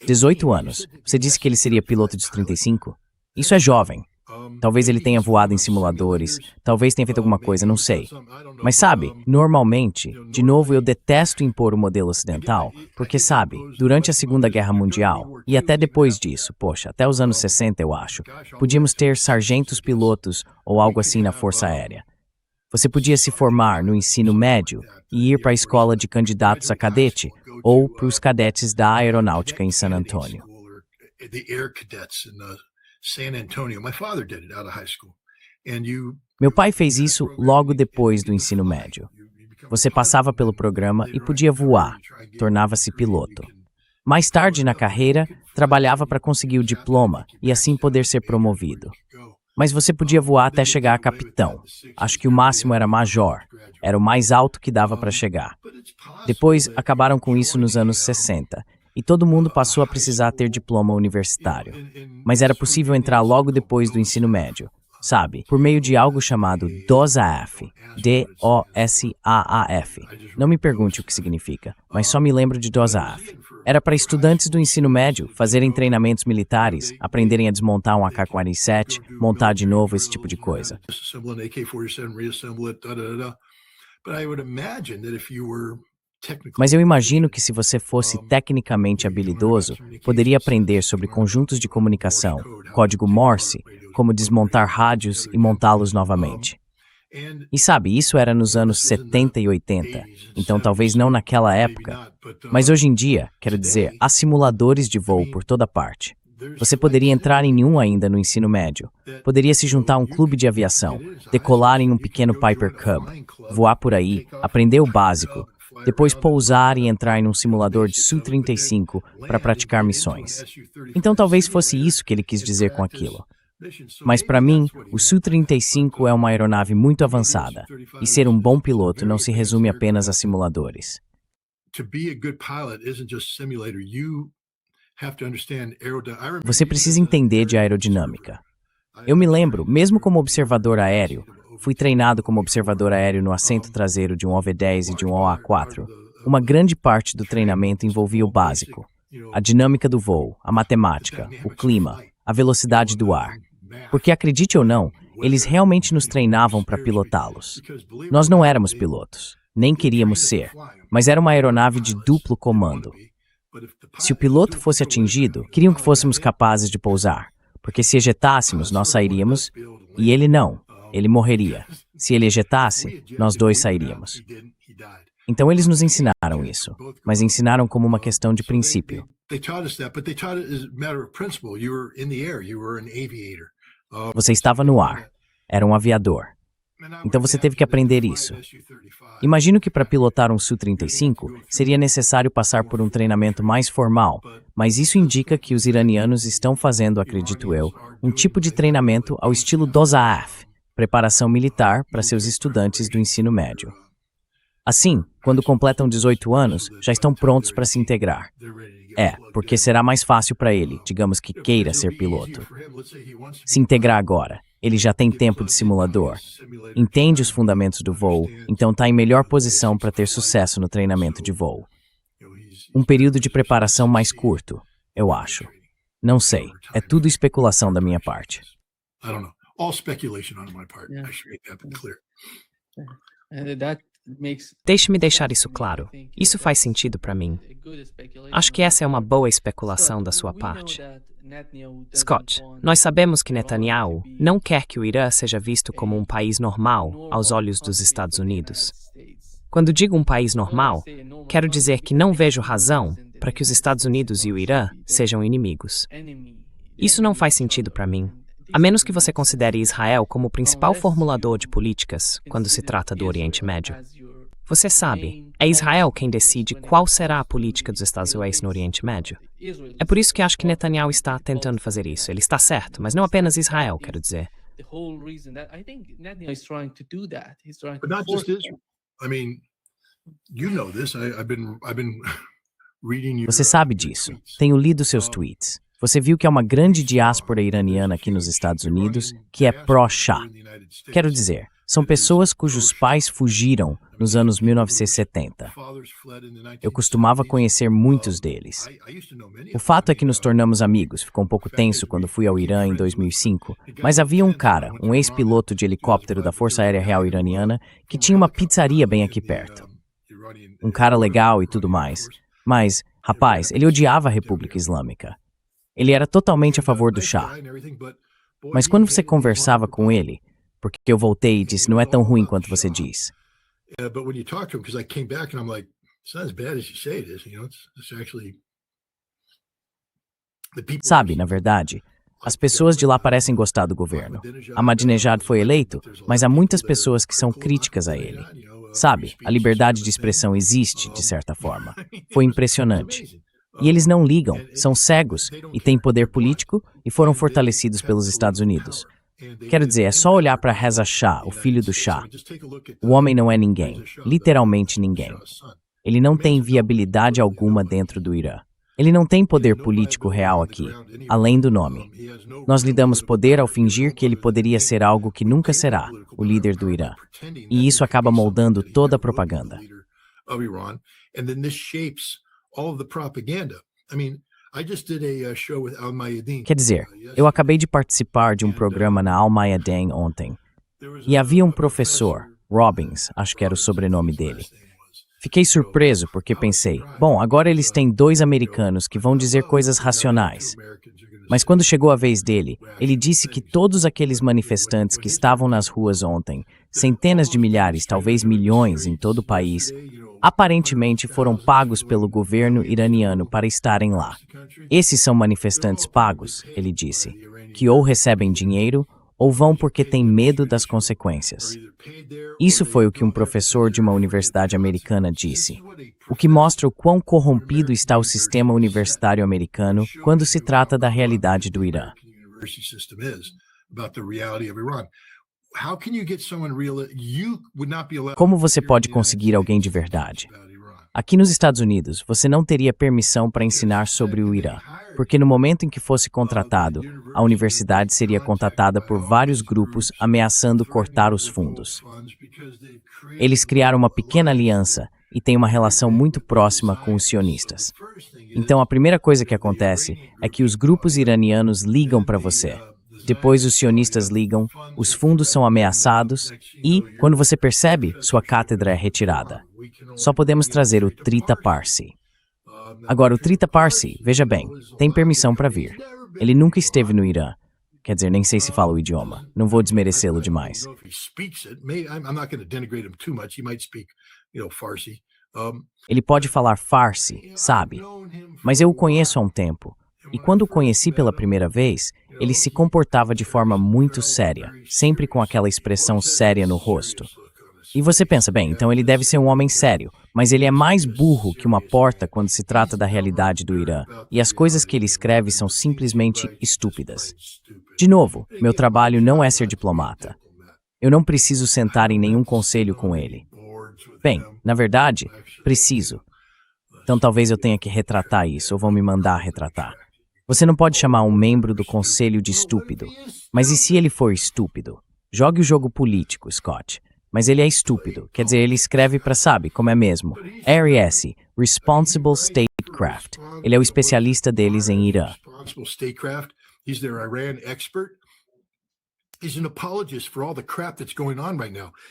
18 anos. Você disse que ele seria piloto de 35? Isso é jovem. Talvez ele tenha voado em simuladores, talvez tenha feito alguma coisa, não sei. Mas sabe, normalmente, de novo eu detesto impor o modelo ocidental, porque sabe, durante a Segunda Guerra Mundial, e até depois disso, poxa, até os anos 60 eu acho, podíamos ter sargentos pilotos ou algo assim na Força Aérea. Você podia se formar no ensino médio e ir para a escola de candidatos a cadete, ou para os cadetes da aeronáutica em San Antonio. Meu pai fez isso logo depois do ensino médio. Você passava pelo programa e podia voar, tornava-se piloto. Mais tarde na carreira, trabalhava para conseguir o diploma e assim poder ser promovido. Mas você podia voar até chegar a capitão. Acho que o máximo era major. Era o mais alto que dava para chegar. Depois, acabaram com isso nos anos 60. E todo mundo passou a precisar ter diploma universitário. Mas era possível entrar logo depois do ensino médio, sabe? Por meio de algo chamado DOSAAF. D-O-S-A-A-F. Não me pergunte o que significa, mas só me lembro de DOSAAF. Era para estudantes do ensino médio fazerem treinamentos militares, aprenderem a desmontar um AK-47, montar de novo, esse tipo de coisa. Mas eu imagino que se você fosse tecnicamente habilidoso, poderia aprender sobre conjuntos de comunicação, código Morse, como desmontar rádios e montá-los novamente. E sabe, isso era nos anos 70 e 80, então talvez não naquela época, mas hoje em dia, quero dizer, há simuladores de voo por toda parte. Você poderia entrar em um ainda no ensino médio, poderia se juntar a um clube de aviação, decolar em um pequeno Piper Cub, voar por aí, aprender o básico, depois pousar e entrar em um simulador de Su-35 para praticar missões. Então talvez fosse isso que ele quis dizer com aquilo. Mas para mim, o Su-35 é uma aeronave muito avançada, e ser um bom piloto não se resume apenas a simuladores. Você precisa entender de aerodinâmica. Eu me lembro, mesmo como observador aéreo, fui treinado como observador aéreo no assento traseiro de um OV-10 e de um OA-4. Uma grande parte do treinamento envolvia o básico, a dinâmica do voo, a matemática, o clima, a velocidade do ar. Porque, acredite ou não, eles realmente nos treinavam para pilotá-los. Nós não éramos pilotos, nem queríamos ser, mas era uma aeronave de duplo comando. Se o piloto fosse atingido, queriam que fôssemos capazes de pousar, porque se ejetássemos, nós sairíamos, e ele não. Ele morreria. Se ele ejetasse, nós dois sairíamos. Então eles nos ensinaram isso, mas ensinaram como uma questão de princípio. Você estava no ar. Era um aviador. Então você teve que aprender isso. Imagino que para pilotar um Su-35 seria necessário passar por um treinamento mais formal, mas isso indica que os iranianos estão fazendo, acredito eu, um tipo de treinamento ao estilo DOSAAF, preparação militar para seus estudantes do ensino médio. Assim, quando completam 18 anos, já estão prontos para se integrar. Porque será mais fácil para ele, digamos que queira ser piloto. Se integrar agora. Ele já tem tempo de simulador, entende os fundamentos do voo, então está em melhor posição para ter sucesso no treinamento de voo. Um período de preparação mais curto, eu acho. Não sei, é tudo especulação da minha parte. Deixe-me deixar isso claro. Isso faz sentido para mim. Acho que essa é uma boa especulação da sua parte. Scott, nós sabemos que Netanyahu não quer que o Irã seja visto como um país normal aos olhos dos Estados Unidos. Quando digo um país normal, quero dizer que não vejo razão para que os Estados Unidos e o Irã sejam inimigos. Isso não faz sentido para mim, a menos que você considere Israel como o principal formulador de políticas quando se trata do Oriente Médio. Você sabe, é Israel quem decide qual será a política dos Estados Unidos no Oriente Médio. É por isso que acho que Netanyahu está tentando fazer isso. Ele está certo, mas não apenas Israel, quero dizer. But not just Israel. I mean, you know this. I've been reading your, Você sabe disso. Tenho lido seus tweets. Você viu que há uma grande diáspora iraniana aqui nos Estados Unidos que é pró-Shah. Quero dizer, são pessoas cujos pais fugiram nos anos 1970. Eu costumava conhecer muitos deles. O fato é que nos tornamos amigos. Ficou um pouco tenso quando fui ao Irã em 2005, mas havia um cara, um ex-piloto de helicóptero da Força Aérea Real Iraniana, que tinha uma pizzaria bem aqui perto. Um cara legal e tudo mais. Mas, rapaz, ele odiava a República Islâmica. Ele era totalmente a favor do Shah. Mas quando você conversava com ele, porque eu voltei e disse, não é tão ruim quanto você diz. Sabe, na verdade, as pessoas de lá parecem gostar do governo. Ahmadinejad foi eleito, mas há muitas pessoas que são críticas a ele. Sabe, a liberdade de expressão existe, de certa forma. Foi impressionante. E eles não ligam, são cegos, e têm poder político, e foram fortalecidos pelos Estados Unidos. Quero dizer, é só olhar para Reza Shah, o filho do Shah. O homem não é ninguém, literalmente ninguém. Ele não tem viabilidade alguma dentro do Irã. Ele não tem poder político real aqui, além do nome. Nós lhe damos poder ao fingir que ele poderia ser algo que nunca será, o líder do Irã. E isso acaba moldando toda a propaganda. Quer dizer, eu acabei de participar de um programa na Al Mayadeen ontem. E havia um professor, Robbins, acho que era o sobrenome dele. Fiquei surpreso porque pensei, bom, agora eles têm 2 americanos que vão dizer coisas racionais. Mas quando chegou a vez dele, ele disse que todos aqueles manifestantes que estavam nas ruas ontem, centenas de milhares, talvez milhões em todo o país, aparentemente foram pagos pelo governo iraniano para estarem lá. Esses são manifestantes pagos, ele disse, que ou recebem dinheiro ou vão porque têm medo das consequências. Isso foi o que um professor de uma universidade americana disse, o que mostra o quão corrompido está o sistema universitário americano quando se trata da realidade do Irã. Como você pode conseguir alguém de verdade? Aqui nos Estados Unidos, você não teria permissão para ensinar sobre o Irã, porque no momento em que fosse contratado, a universidade seria contatada por vários grupos ameaçando cortar os fundos. Eles criaram uma pequena aliança e têm uma relação muito próxima com os sionistas. Então a primeira coisa que acontece é que os grupos iranianos ligam para você. Depois os sionistas ligam, os fundos são ameaçados e, quando você percebe, sua cátedra é retirada. Só podemos trazer o Trita Parsi. Agora, o Trita Parsi, veja bem, tem permissão para vir. Ele nunca esteve no Irã. Quer dizer, nem sei se fala o idioma. Não vou desmerecê-lo demais. Ele pode falar Farsi, sabe? Mas eu o conheço há um tempo. E quando o conheci pela primeira vez, ele se comportava de forma muito séria, sempre com aquela expressão séria no rosto. E você pensa, bem, então ele deve ser um homem sério, mas ele é mais burro que uma porta quando se trata da realidade do Irã, e as coisas que ele escreve são simplesmente estúpidas. De novo, meu trabalho não é ser diplomata. Eu não preciso sentar em nenhum conselho com ele. Bem, na verdade, preciso. Então talvez eu tenha que retratar isso, ou vão me mandar retratar. Você não pode chamar um membro do conselho de estúpido. Mas e se ele for estúpido? Jogue o jogo político, Scott. Mas ele é estúpido, quer dizer, ele escreve para sabe como é mesmo. RS, Responsible Statecraft. Ele é o especialista deles em Irã.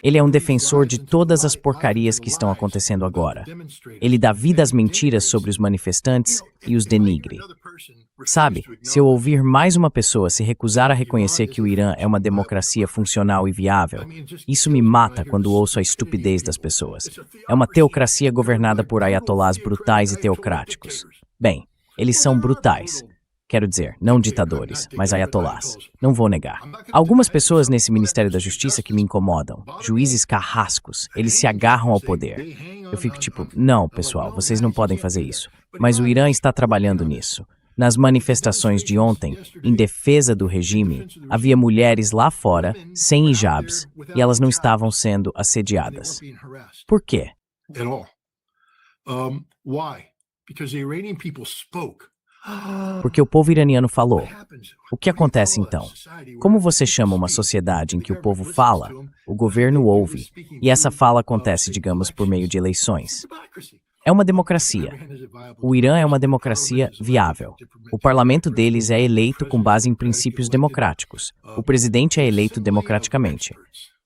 Ele é um defensor de todas as porcarias que estão acontecendo agora. Ele dá vida às mentiras sobre os manifestantes e os denigre. Sabe, se eu ouvir mais uma pessoa se recusar a reconhecer que o Irã é uma democracia funcional e viável, isso me mata quando ouço a estupidez das pessoas. É uma teocracia governada por ayatolás brutais e teocráticos. Bem, eles são brutais. Quero dizer, não ditadores, mas ayatolás. Não vou negar. Há algumas pessoas nesse Ministério da Justiça que me incomodam. Juízes carrascos. Eles se agarram ao poder. Eu fico tipo, não, pessoal, vocês não podem fazer isso. Mas o Irã está trabalhando nisso. Nas manifestações de ontem, em defesa do regime, havia mulheres lá fora, sem hijabs, e elas não estavam sendo assediadas. Por quê? Porque o povo iraniano falou. O que acontece então? Como você chama uma sociedade em que o povo fala, o governo ouve, e essa fala acontece, digamos, por meio de eleições? É uma democracia. O Irã é uma democracia viável. O parlamento deles é eleito com base em princípios democráticos. O presidente é eleito democraticamente.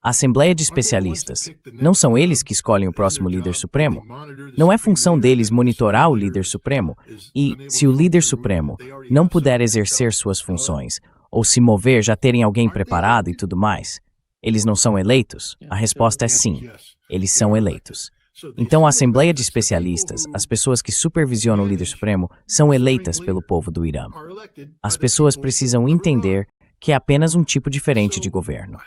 A Assembleia de Especialistas, não são eles que escolhem o próximo líder supremo? Não é função deles monitorar o líder supremo? E, se o líder supremo não puder exercer suas funções, ou se mover já terem alguém preparado e tudo mais, eles não são eleitos? A resposta é sim, eles são eleitos. Então a Assembleia de Especialistas, as pessoas que supervisionam o líder supremo, são eleitas pelo povo do Irã. As pessoas precisam entender que é apenas um tipo diferente de governo.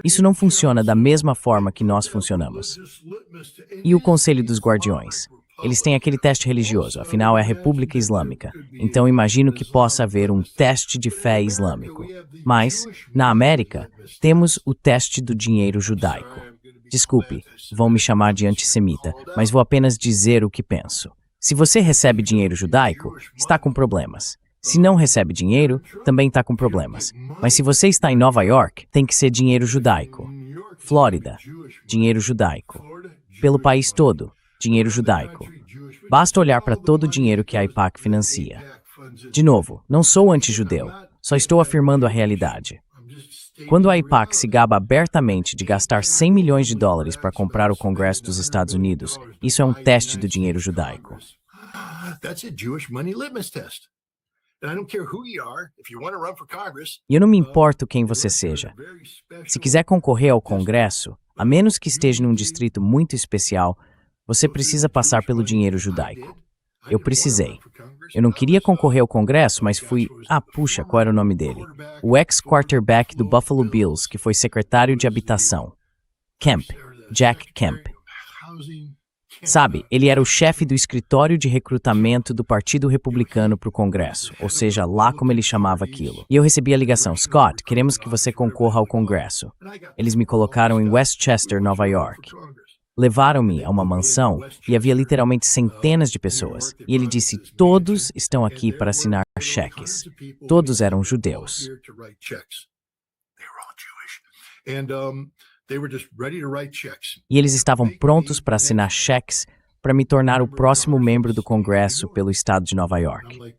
Isso não funciona da mesma forma que nós funcionamos. E o Conselho dos Guardiões? Eles têm aquele teste religioso, afinal é a República Islâmica. Então imagino que possa haver um teste de fé islâmico. Mas, na América, temos o teste do dinheiro judaico. Desculpe, vão me chamar de antissemita, mas vou apenas dizer o que penso. Se você recebe dinheiro judaico, está com problemas. Se não recebe dinheiro, também está com problemas. Mas se você está em Nova York, tem que ser dinheiro judaico. Flórida, dinheiro judaico. Pelo país todo, dinheiro judaico. Basta olhar para todo o dinheiro que a AIPAC financia. De novo, não sou anti-judeu, só estou afirmando a realidade. Quando a AIPAC se gaba abertamente de gastar 100 milhões de dólares para comprar o Congresso dos Estados Unidos, isso é um teste do dinheiro judaico. E eu não me importo quem você seja. Se quiser concorrer ao Congresso, a menos que esteja num distrito muito especial, você precisa passar pelo dinheiro judaico. Eu precisei. Eu não queria concorrer ao Congresso, mas fui... puxa, qual era o nome dele? O ex-quarterback do Buffalo Bills, que foi secretário de habitação. Kemp. Jack Kemp. Sabe, ele era o chefe do escritório de recrutamento do Partido Republicano para o Congresso, ou seja, lá como ele chamava aquilo. E eu recebi a ligação, Scott, queremos que você concorra ao Congresso. Eles me colocaram em Westchester, Nova York. Levaram-me a uma mansão e havia literalmente centenas de pessoas. E ele disse, todos estão aqui para assinar cheques. Todos eram judeus. E eles estavam prontos para assinar cheques para me tornar o próximo membro do Congresso pelo estado de Nova York.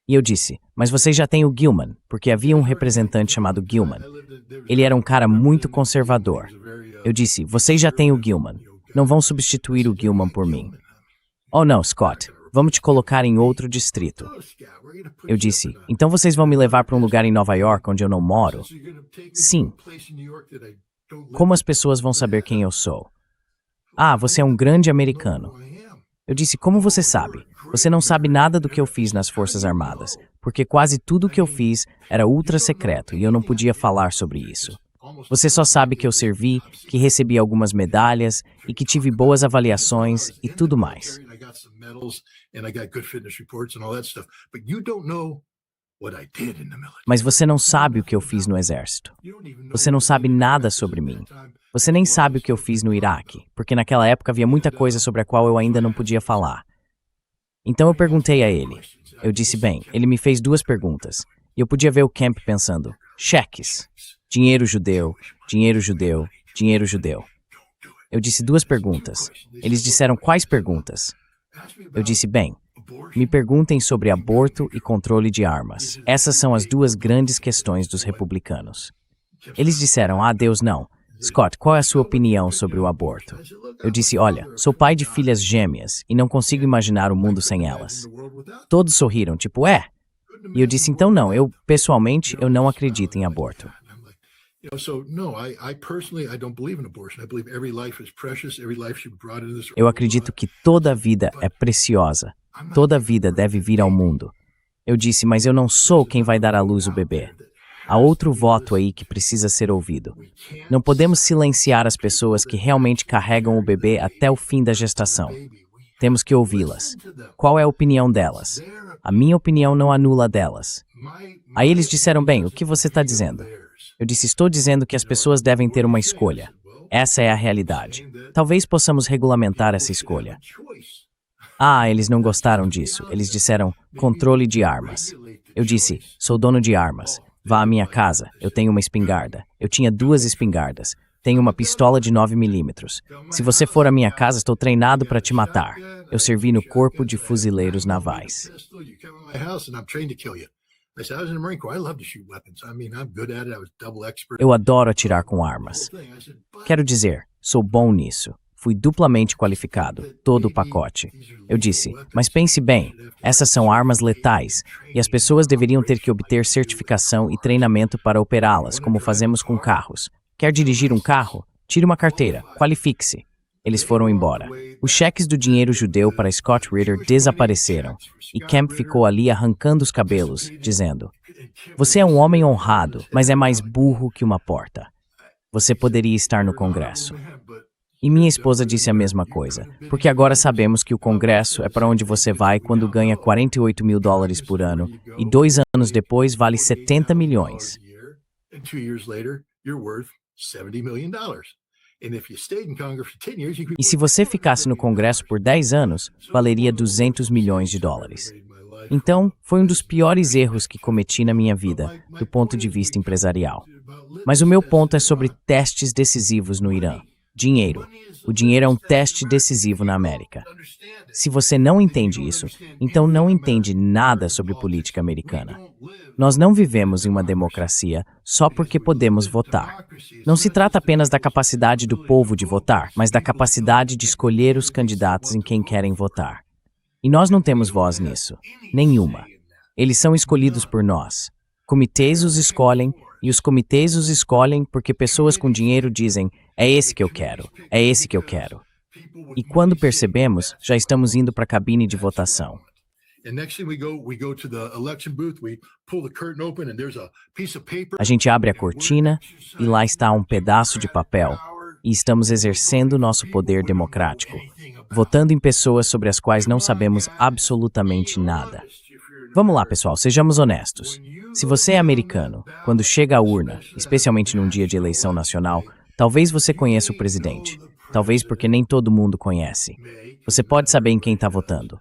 E eu disse, mas vocês já têm o Gilman, porque havia um representante chamado Gilman. Ele era um cara muito conservador. Eu disse, vocês já têm o Gilman. Não vão substituir o Gilman por mim. Oh não, Scott, vamos te colocar em outro distrito. Eu disse, então vocês vão me levar para um lugar em Nova York onde eu não moro? Sim. Como as pessoas vão saber quem eu sou? Ah, você é um grande americano. Eu disse, como você sabe? Você não sabe nada do que eu fiz nas Forças Armadas, porque quase tudo o que eu fiz era ultra secreto e eu não podia falar sobre isso. Você só sabe que eu servi, que recebi algumas medalhas e que tive boas avaliações e tudo mais. Mas você não sabe o que eu fiz no exército. Você não sabe nada sobre mim. Você nem sabe o que eu fiz no Iraque, porque naquela época havia muita coisa sobre a qual eu ainda não podia falar. Então eu perguntei a ele. Eu disse, bem, ele me fez 2 perguntas. E eu podia ver o Kemp pensando, cheques, dinheiro judeu, dinheiro judeu, dinheiro judeu. Eu disse 2 perguntas. Eles disseram quais perguntas? Eu disse, bem, me perguntem sobre aborto e controle de armas. Essas são as 2 grandes questões dos republicanos. Eles disseram, Deus não. Scott, qual é a sua opinião sobre o aborto? Eu disse, olha, sou pai de filhas gêmeas e não consigo imaginar o mundo sem elas. Todos sorriram, tipo, E eu disse, então não, pessoalmente, eu não acredito em aborto. Eu acredito que toda vida é preciosa. Toda vida deve vir ao mundo. Eu disse, mas eu não sou quem vai dar à luz o bebê. Há outro voto aí que precisa ser ouvido. Não podemos silenciar as pessoas que realmente carregam o bebê até o fim da gestação. Temos que ouvi-las. Qual é a opinião delas? A minha opinião não anula a delas. Aí eles disseram, bem, o que você está dizendo? Eu disse, estou dizendo que as pessoas devem ter uma escolha. Essa é a realidade. Talvez possamos regulamentar essa escolha. Eles não gostaram disso. Eles disseram, controle de armas. Eu disse, sou dono de armas. Vá à minha casa, eu tenho uma espingarda. Eu tinha 2 espingardas. Tenho uma pistola de 9mm. Se você for à minha casa, estou treinado para te matar. Eu servi no Corpo de Fuzileiros Navais. Eu adoro atirar com armas. Quero dizer, sou bom nisso. Fui duplamente qualificado, todo o pacote. Eu disse, mas pense bem, essas são armas letais, e as pessoas deveriam ter que obter certificação e treinamento para operá-las, como fazemos com carros. Quer dirigir um carro? Tire uma carteira, qualifique-se. Eles foram embora. Os cheques do dinheiro judeu para Scott Ritter desapareceram, e Kemp ficou ali arrancando os cabelos, dizendo, você é um homem honrado, mas é mais burro que uma porta. Você poderia estar no Congresso. E minha esposa disse a mesma coisa, porque agora sabemos que o Congresso é para onde você vai quando ganha $48 mil por ano, e 2 anos depois vale 70 milhões. E se você ficasse no Congresso por 10 anos, valeria $200 milhões. Então, foi um dos piores erros que cometi na minha vida, do ponto de vista empresarial. Mas o meu ponto é sobre testes decisivos no Irã. Dinheiro. O dinheiro é um teste decisivo na América. Se você não entende isso, então não entende nada sobre política americana. Nós não vivemos em uma democracia só porque podemos votar. Não se trata apenas da capacidade do povo de votar, mas da capacidade de escolher os candidatos em quem querem votar. E nós não temos voz nisso. Nenhuma. Eles são escolhidos por nós. Comitês os escolhem, e os comitês os escolhem porque pessoas com dinheiro dizem, é esse que eu quero, é esse que eu quero. E quando percebemos, já estamos indo para a cabine de votação. A gente abre a cortina e lá está um pedaço de papel e estamos exercendo nosso poder democrático, votando em pessoas sobre as quais não sabemos absolutamente nada. Vamos lá, pessoal, sejamos honestos. Se você é americano, quando chega à urna, especialmente num dia de eleição nacional, talvez você conheça o presidente. Talvez porque nem todo mundo conhece. Você pode saber em quem está votando.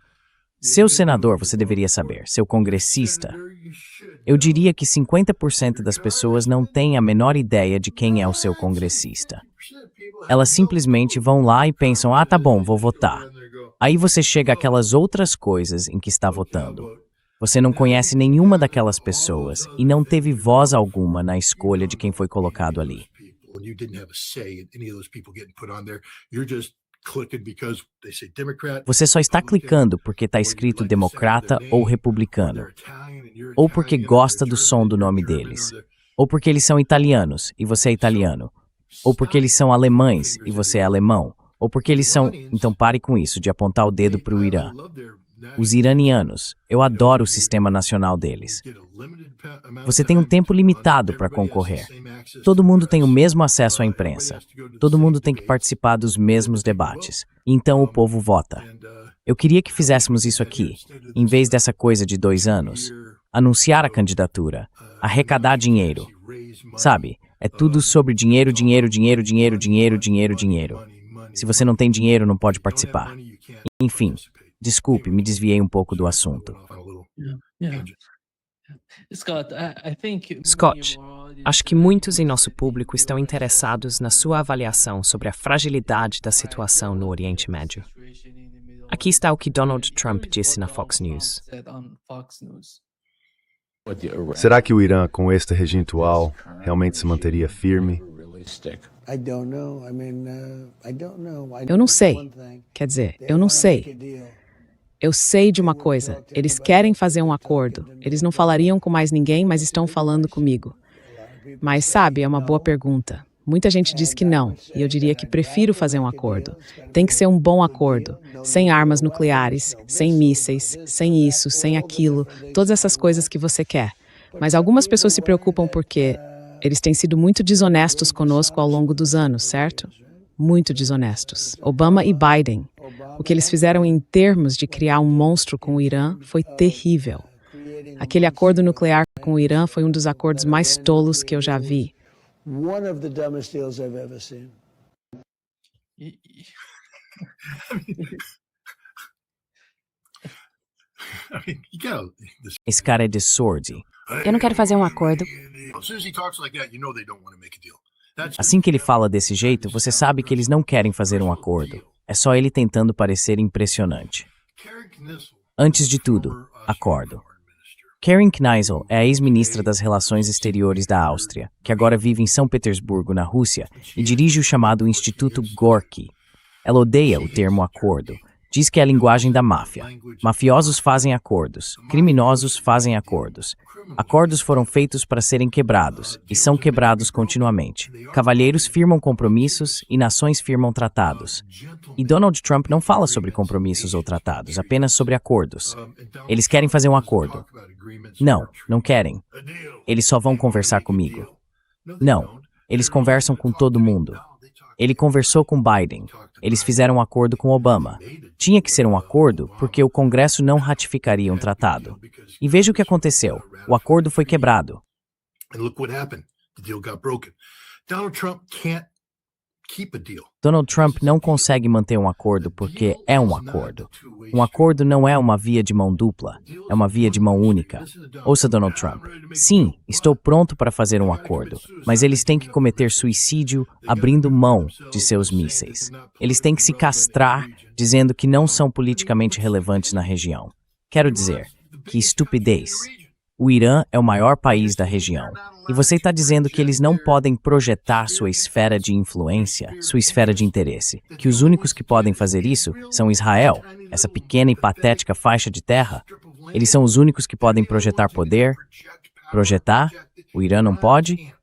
Seu senador você deveria saber. Seu congressista. Eu diria que 50% das pessoas não têm a menor ideia de quem é o seu congressista. Elas simplesmente vão lá e pensam, tá bom, vou votar. Aí você chega àquelas outras coisas em que está votando. Você não conhece nenhuma daquelas pessoas e não teve voz alguma na escolha de quem foi colocado ali. Você só está clicando porque está escrito democrata ou republicano, ou porque gosta do som do nome deles, ou porque eles são italianos e você é italiano, ou porque eles são alemães e você é alemão, Ou porque eles são... Então pare com isso, de apontar o dedo para o Irã. Os iranianos, eu adoro o sistema nacional deles. Você tem um tempo limitado para concorrer. Todo mundo tem o mesmo acesso à imprensa. Todo mundo tem que participar dos mesmos debates. Então o povo vota. Eu queria que fizéssemos isso aqui, em vez dessa coisa de 2 anos. Anunciar a candidatura, arrecadar dinheiro. Sabe, é tudo sobre dinheiro, dinheiro, dinheiro, dinheiro, dinheiro, dinheiro, dinheiro. Se você não tem dinheiro, não pode participar. Enfim, desculpe, me desviei um pouco do assunto. Scott, acho que muitos em nosso público estão interessados na sua avaliação sobre a fragilidade da situação no Oriente Médio. Aqui está o que Donald Trump disse na Fox News. Será que o Irã, com este regime atual, realmente se manteria firme? Eu não sei. Quer dizer, eu não sei. Eu sei de uma coisa. Eles querem fazer um acordo. Eles não falariam com mais ninguém, mas estão falando comigo. Mas, sabe, é uma boa pergunta. Muita gente diz que não, e eu diria que prefiro fazer um acordo. Tem que ser um bom acordo, sem armas nucleares, sem mísseis, sem isso, sem aquilo, todas essas coisas que você quer. Mas algumas pessoas se preocupam porque eles têm sido muito desonestos conosco ao longo dos anos, certo? Muito desonestos. Obama e Biden. O que eles fizeram em termos de criar um monstro com o Irã foi terrível. Aquele acordo nuclear com o Irã foi um dos acordos mais tolos que eu já vi. One of the dumbest deals I've ever seen. Esse cara é de Swordy. Eu não quero fazer um acordo. Assim que ele fala desse jeito, você sabe que eles não querem fazer um acordo. É só ele tentando parecer impressionante. Antes de tudo, acordo. Karen Kneissl é a ex-ministra das Relações Exteriores da Áustria, que agora vive em São Petersburgo, na Rússia, e dirige o chamado Instituto Gorky. Ela odeia o termo acordo. Diz que é a linguagem da máfia. Mafiosos fazem acordos. Criminosos fazem acordos. Acordos foram feitos para serem quebrados, e são quebrados continuamente. Cavalheiros firmam compromissos e nações firmam tratados. E Donald Trump não fala sobre compromissos ou tratados, apenas sobre acordos. Eles querem fazer um acordo. Não, não querem. Eles só vão conversar comigo. Não, eles conversam com todo mundo. Ele conversou com Biden. Eles fizeram um acordo com Obama. Tinha que ser um acordo porque o Congresso não ratificaria um tratado. E veja o que aconteceu. O acordo foi quebrado. Donald Trump não consegue manter um acordo porque é um acordo. Um acordo não é uma via de mão dupla, é uma via de mão única. Ouça, Donald Trump. Sim, estou pronto para fazer um acordo, mas eles têm que cometer suicídio abrindo mão de seus mísseis. Eles têm que se castrar dizendo que não são politicamente relevantes na região. Quero dizer, que estupidez. O Irã é o maior país da região. E você está dizendo que eles não podem projetar sua esfera de influência, sua esfera de interesse. Que os únicos que podem fazer isso são Israel, essa pequena e patética faixa de terra. Eles são os únicos que podem projetar poder. Projetar? O Irã não pode?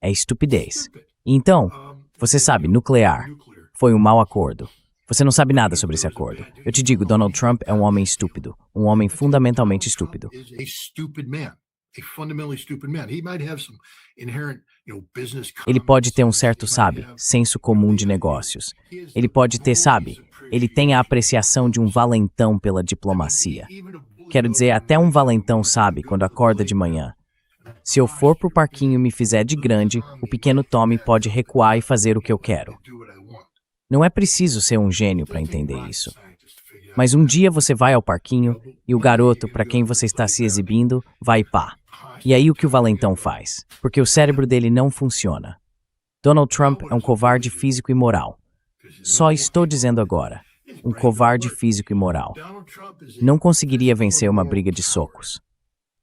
É estupidez. Então, você sabe, nuclear foi um mau acordo. Você não sabe nada sobre esse acordo. Eu te digo, Donald Trump é um homem estúpido. Um homem fundamentalmente estúpido. Ele pode ter um certo, sabe, senso comum de negócios. Ele pode ter, sabe, ele tem a apreciação de um valentão pela diplomacia. Quero dizer, até um valentão sabe quando acorda de manhã. Se eu for pro parquinho e me fizer de grande, o pequeno Tommy pode recuar e fazer o que eu quero. Não é preciso ser um gênio para entender isso. Mas um dia você vai ao parquinho e o garoto para quem você está se exibindo vai pá. E aí o que o valentão faz? Porque o cérebro dele não funciona. Donald Trump é um covarde físico e moral. Só estou dizendo agora. Um covarde físico e moral. Não conseguiria vencer uma briga de socos.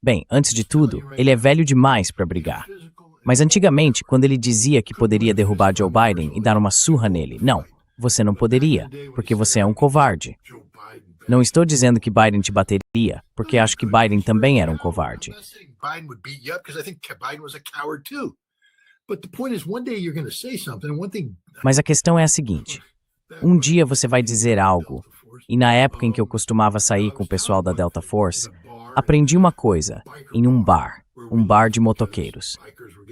Bem, antes de tudo, ele é velho demais para brigar. Mas antigamente, quando ele dizia que poderia derrubar Joe Biden e dar uma surra nele, não, você não poderia, porque você é um covarde. Não estou dizendo que Biden te bateria, porque acho que Biden também era um covarde. Mas a questão é a seguinte. Um dia você vai dizer algo. E na época em que eu costumava sair com o pessoal da Delta Force, aprendi uma coisa, em um bar de motoqueiros.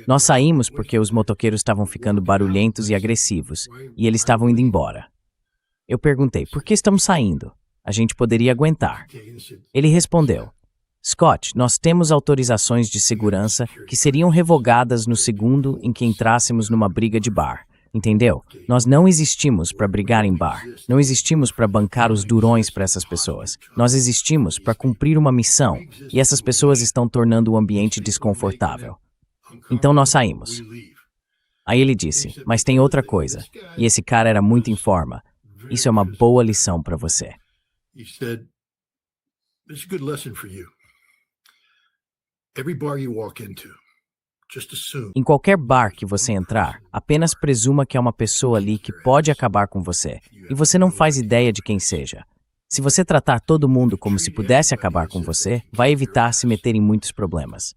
Nós saímos porque os motoqueiros estavam ficando barulhentos e agressivos, e eles estavam indo embora. Eu perguntei, por que estamos saindo? A gente poderia aguentar. Ele respondeu, Scott, nós temos autorizações de segurança que seriam revogadas no segundo em que entrássemos numa briga de bar. Entendeu? Nós não existimos para brigar em bar. Não existimos para bancar os durões para essas pessoas. Nós existimos para cumprir uma missão, e essas pessoas estão tornando o ambiente desconfortável. Então nós saímos. Aí ele disse, mas tem outra coisa. E esse cara era muito em forma. Isso é uma boa lição para você. He said, "It's a good lesson for you. Every bar you walk into, just assume." Em qualquer bar que você entrar, apenas presuma que há uma pessoa ali que pode acabar com você, e você não faz ideia de quem seja. Se você tratar todo mundo como se pudesse acabar com você, vai evitar se meter em muitos problemas.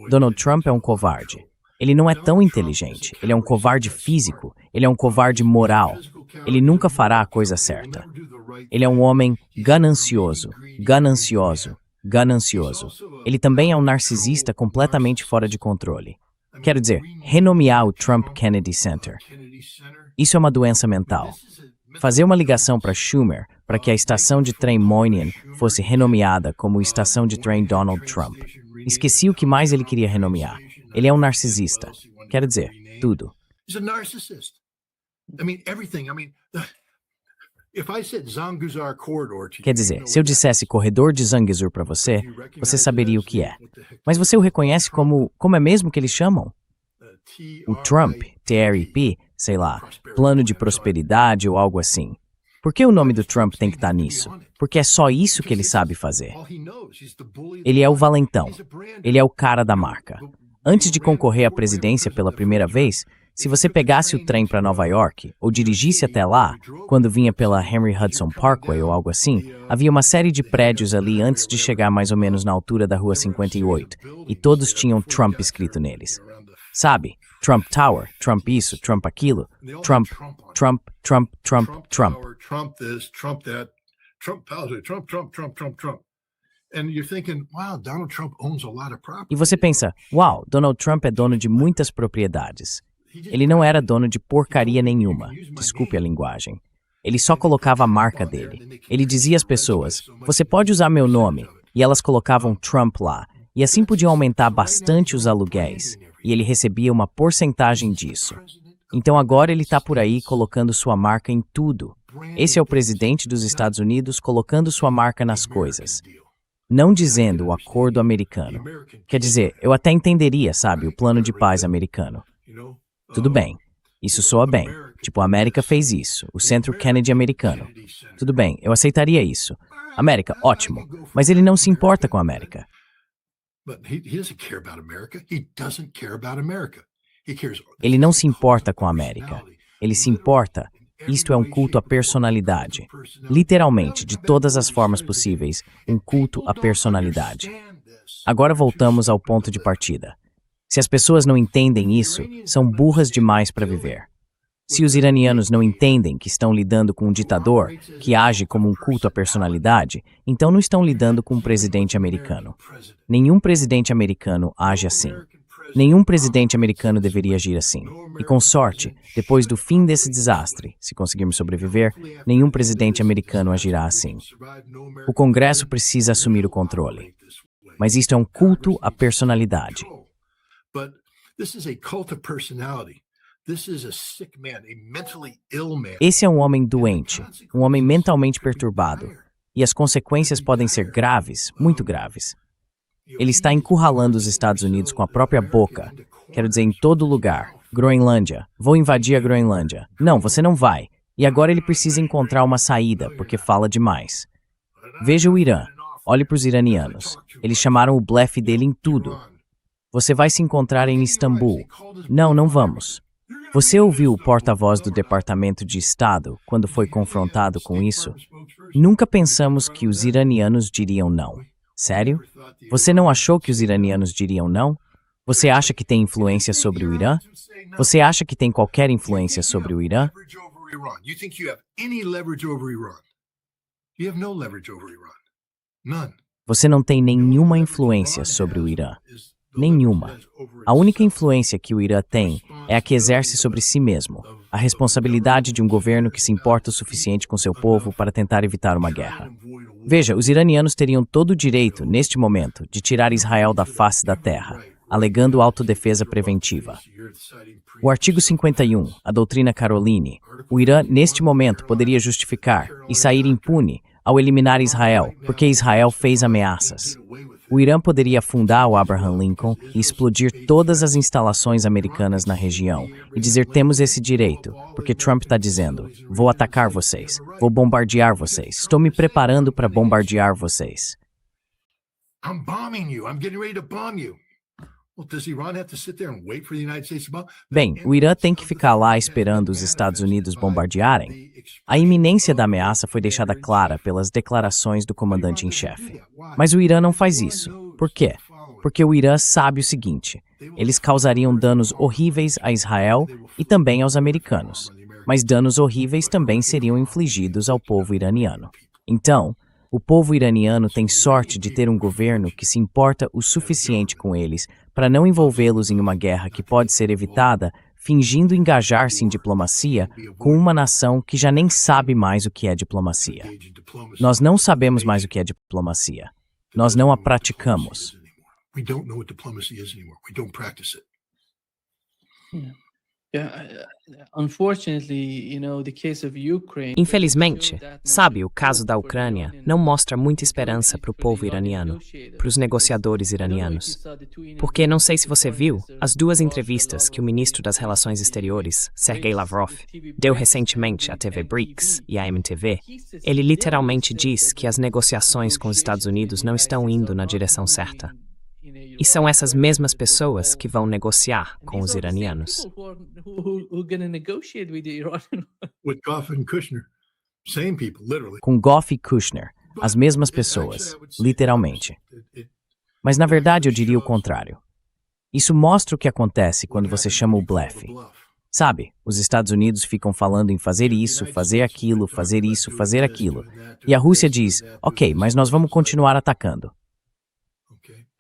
Donald Trump é um covarde. Ele não é tão inteligente, ele é um covarde físico, ele é um covarde moral. Ele nunca fará a coisa certa. Ele é um homem ganancioso. Ele também é um narcisista completamente fora de controle. Quero dizer, renomear o Trump Kennedy Center. Isso é uma doença mental. Fazer uma ligação para Schumer para que a estação de trem Moynihan fosse renomeada como Estação de Trem Donald Trump. Esqueci o que mais ele queria renomear. Ele é um narcisista. Quero dizer, tudo. He's a narcissist. I mean, everything. I mean, if I said Zanguzar Corridor to you, Quer dizer, se eu dissesse corredor de Zangezur para você, você saberia o que é. Mas você o reconhece como é mesmo que eles chamam? O Trump, TRP, sei lá, plano de prosperidade ou algo assim. Por que o nome do Trump tem que estar nisso? Porque é só isso que ele sabe fazer. Ele é o valentão. Ele é o cara da marca. Antes de concorrer à presidência pela primeira vez, se você pegasse o trem para Nova York ou dirigisse até lá, quando vinha pela Henry Hudson Parkway ou algo assim, havia uma série de prédios ali antes de chegar mais ou menos na altura da Rua 58, e todos tinham Trump escrito neles. Sabe? Trump Tower, Trump isso, Trump aquilo, Trump. Trump this, Trump that, Trump policy, Trump. And you're thinking, wow, Donald Trump owns a lot of property. E você pensa, uau, Donald Trump é dono de muitas propriedades. Ele não era dono de porcaria nenhuma, desculpe a linguagem. Ele só colocava a marca dele. Ele dizia às pessoas, você pode usar meu nome, e elas colocavam Trump lá, e assim podiam aumentar bastante os aluguéis, e ele recebia uma porcentagem disso. Então agora ele está por aí colocando sua marca em tudo. Esse é o presidente dos Estados Unidos colocando sua marca nas coisas. Não dizendo o acordo americano. Quer dizer, eu até entenderia, sabe, o plano de paz americano. Tudo bem, isso soa bem. Tipo, a América fez isso, o Centro Kennedy americano. Tudo bem, eu aceitaria isso. América, ótimo, mas ele não se importa com a América. Ele não se importa com a América. Ele se importa. Isto é um culto à personalidade. Literalmente, de todas as formas possíveis, um culto à personalidade. Agora voltamos ao ponto de partida. Se as pessoas não entendem isso, são burras demais para viver. Se os iranianos não entendem que estão lidando com um ditador que age como um culto à personalidade, então não estão lidando com um presidente americano. Nenhum presidente americano age assim. Nenhum presidente americano deveria agir assim. E com sorte, depois do fim desse desastre, se conseguirmos sobreviver, nenhum presidente americano agirá assim. O Congresso precisa assumir o controle. Mas isto é um culto à personalidade. Esse é um homem doente, um homem mentalmente perturbado. E as consequências podem ser graves, muito graves. Ele está encurralando os Estados Unidos com a própria boca. Quero dizer, em todo lugar. Groenlândia. Vou invadir a Groenlândia. Não, você não vai. E agora ele precisa encontrar uma saída, porque fala demais. Veja o Irã. Olhe para os iranianos. Eles chamaram o blefe dele em tudo. Você vai se encontrar em Istambul. Não, não vamos. Você ouviu o porta-voz do Departamento de Estado quando foi confrontado com isso? Nunca pensamos que os iranianos diriam não. Sério? Você não achou que os iranianos diriam não? Você acha que tem influência sobre o Irã? Você acha que tem qualquer influência sobre o Irã? Iran. You think you have any leverage over Iran? You have no leverage over Iran. None. Você não tem nenhuma influência sobre o Irã. Nenhuma. A única influência que o Irã tem é a que exerce sobre si mesmo, a responsabilidade de um governo que se importa o suficiente com seu povo para tentar evitar uma guerra. Veja, os iranianos teriam todo o direito, neste momento, de tirar Israel da face da terra, alegando autodefesa preventiva. O artigo 51, a doutrina Caroline, o Irã, neste momento, poderia justificar e sair impune ao eliminar Israel, porque Israel fez ameaças. O Irã poderia afundar o Abraham Lincoln e explodir todas as instalações americanas na região e dizer temos esse direito, porque Trump está dizendo, vou atacar vocês, vou bombardear vocês, estou me preparando para bombardear vocês. I'm bombing you. I'm getting ready to bomb you. Well, does Iran have to sit there and wait for the United States to bomb? Bem, o Irã tem que ficar lá esperando os Estados Unidos bombardearem? A iminência da ameaça foi deixada clara pelas declarações do comandante em chefe. Mas o Irã não faz isso. Por quê? Porque o Irã sabe o seguinte: eles causariam danos horríveis a Israel e também aos americanos. Mas danos horríveis também seriam infligidos ao povo iraniano. Então, o povo iraniano tem sorte de ter um governo que se importa o suficiente com eles para não envolvê-los em uma guerra que pode ser evitada fingindo engajar-se em diplomacia com uma nação que já nem sabe mais o que é diplomacia. Nós não sabemos mais o que é diplomacia. Nós não a praticamos. We don't know what diplomacy is anymore. We don't practice it. Infelizmente, sabe, o caso da Ucrânia não mostra muita esperança para o povo iraniano, para os negociadores iranianos. Porque, não sei se você viu, as duas entrevistas que o ministro das Relações Exteriores, Sergei Lavrov, deu recentemente à TV BRICS e à MTV, ele literalmente diz que as negociações com os Estados Unidos não estão indo na direção certa. E são essas mesmas pessoas que vão negociar com os iranianos. With Goff and Kushner, same people, literally. Com Goff e Kushner, as mesmas pessoas, literalmente. Mas na verdade eu diria o contrário. Isso mostra o que acontece quando você chama o blefe. Sabe, os Estados Unidos ficam falando em fazer isso, fazer aquilo, fazer isso, fazer aquilo. E a Rússia diz, ok, mas nós vamos continuar atacando.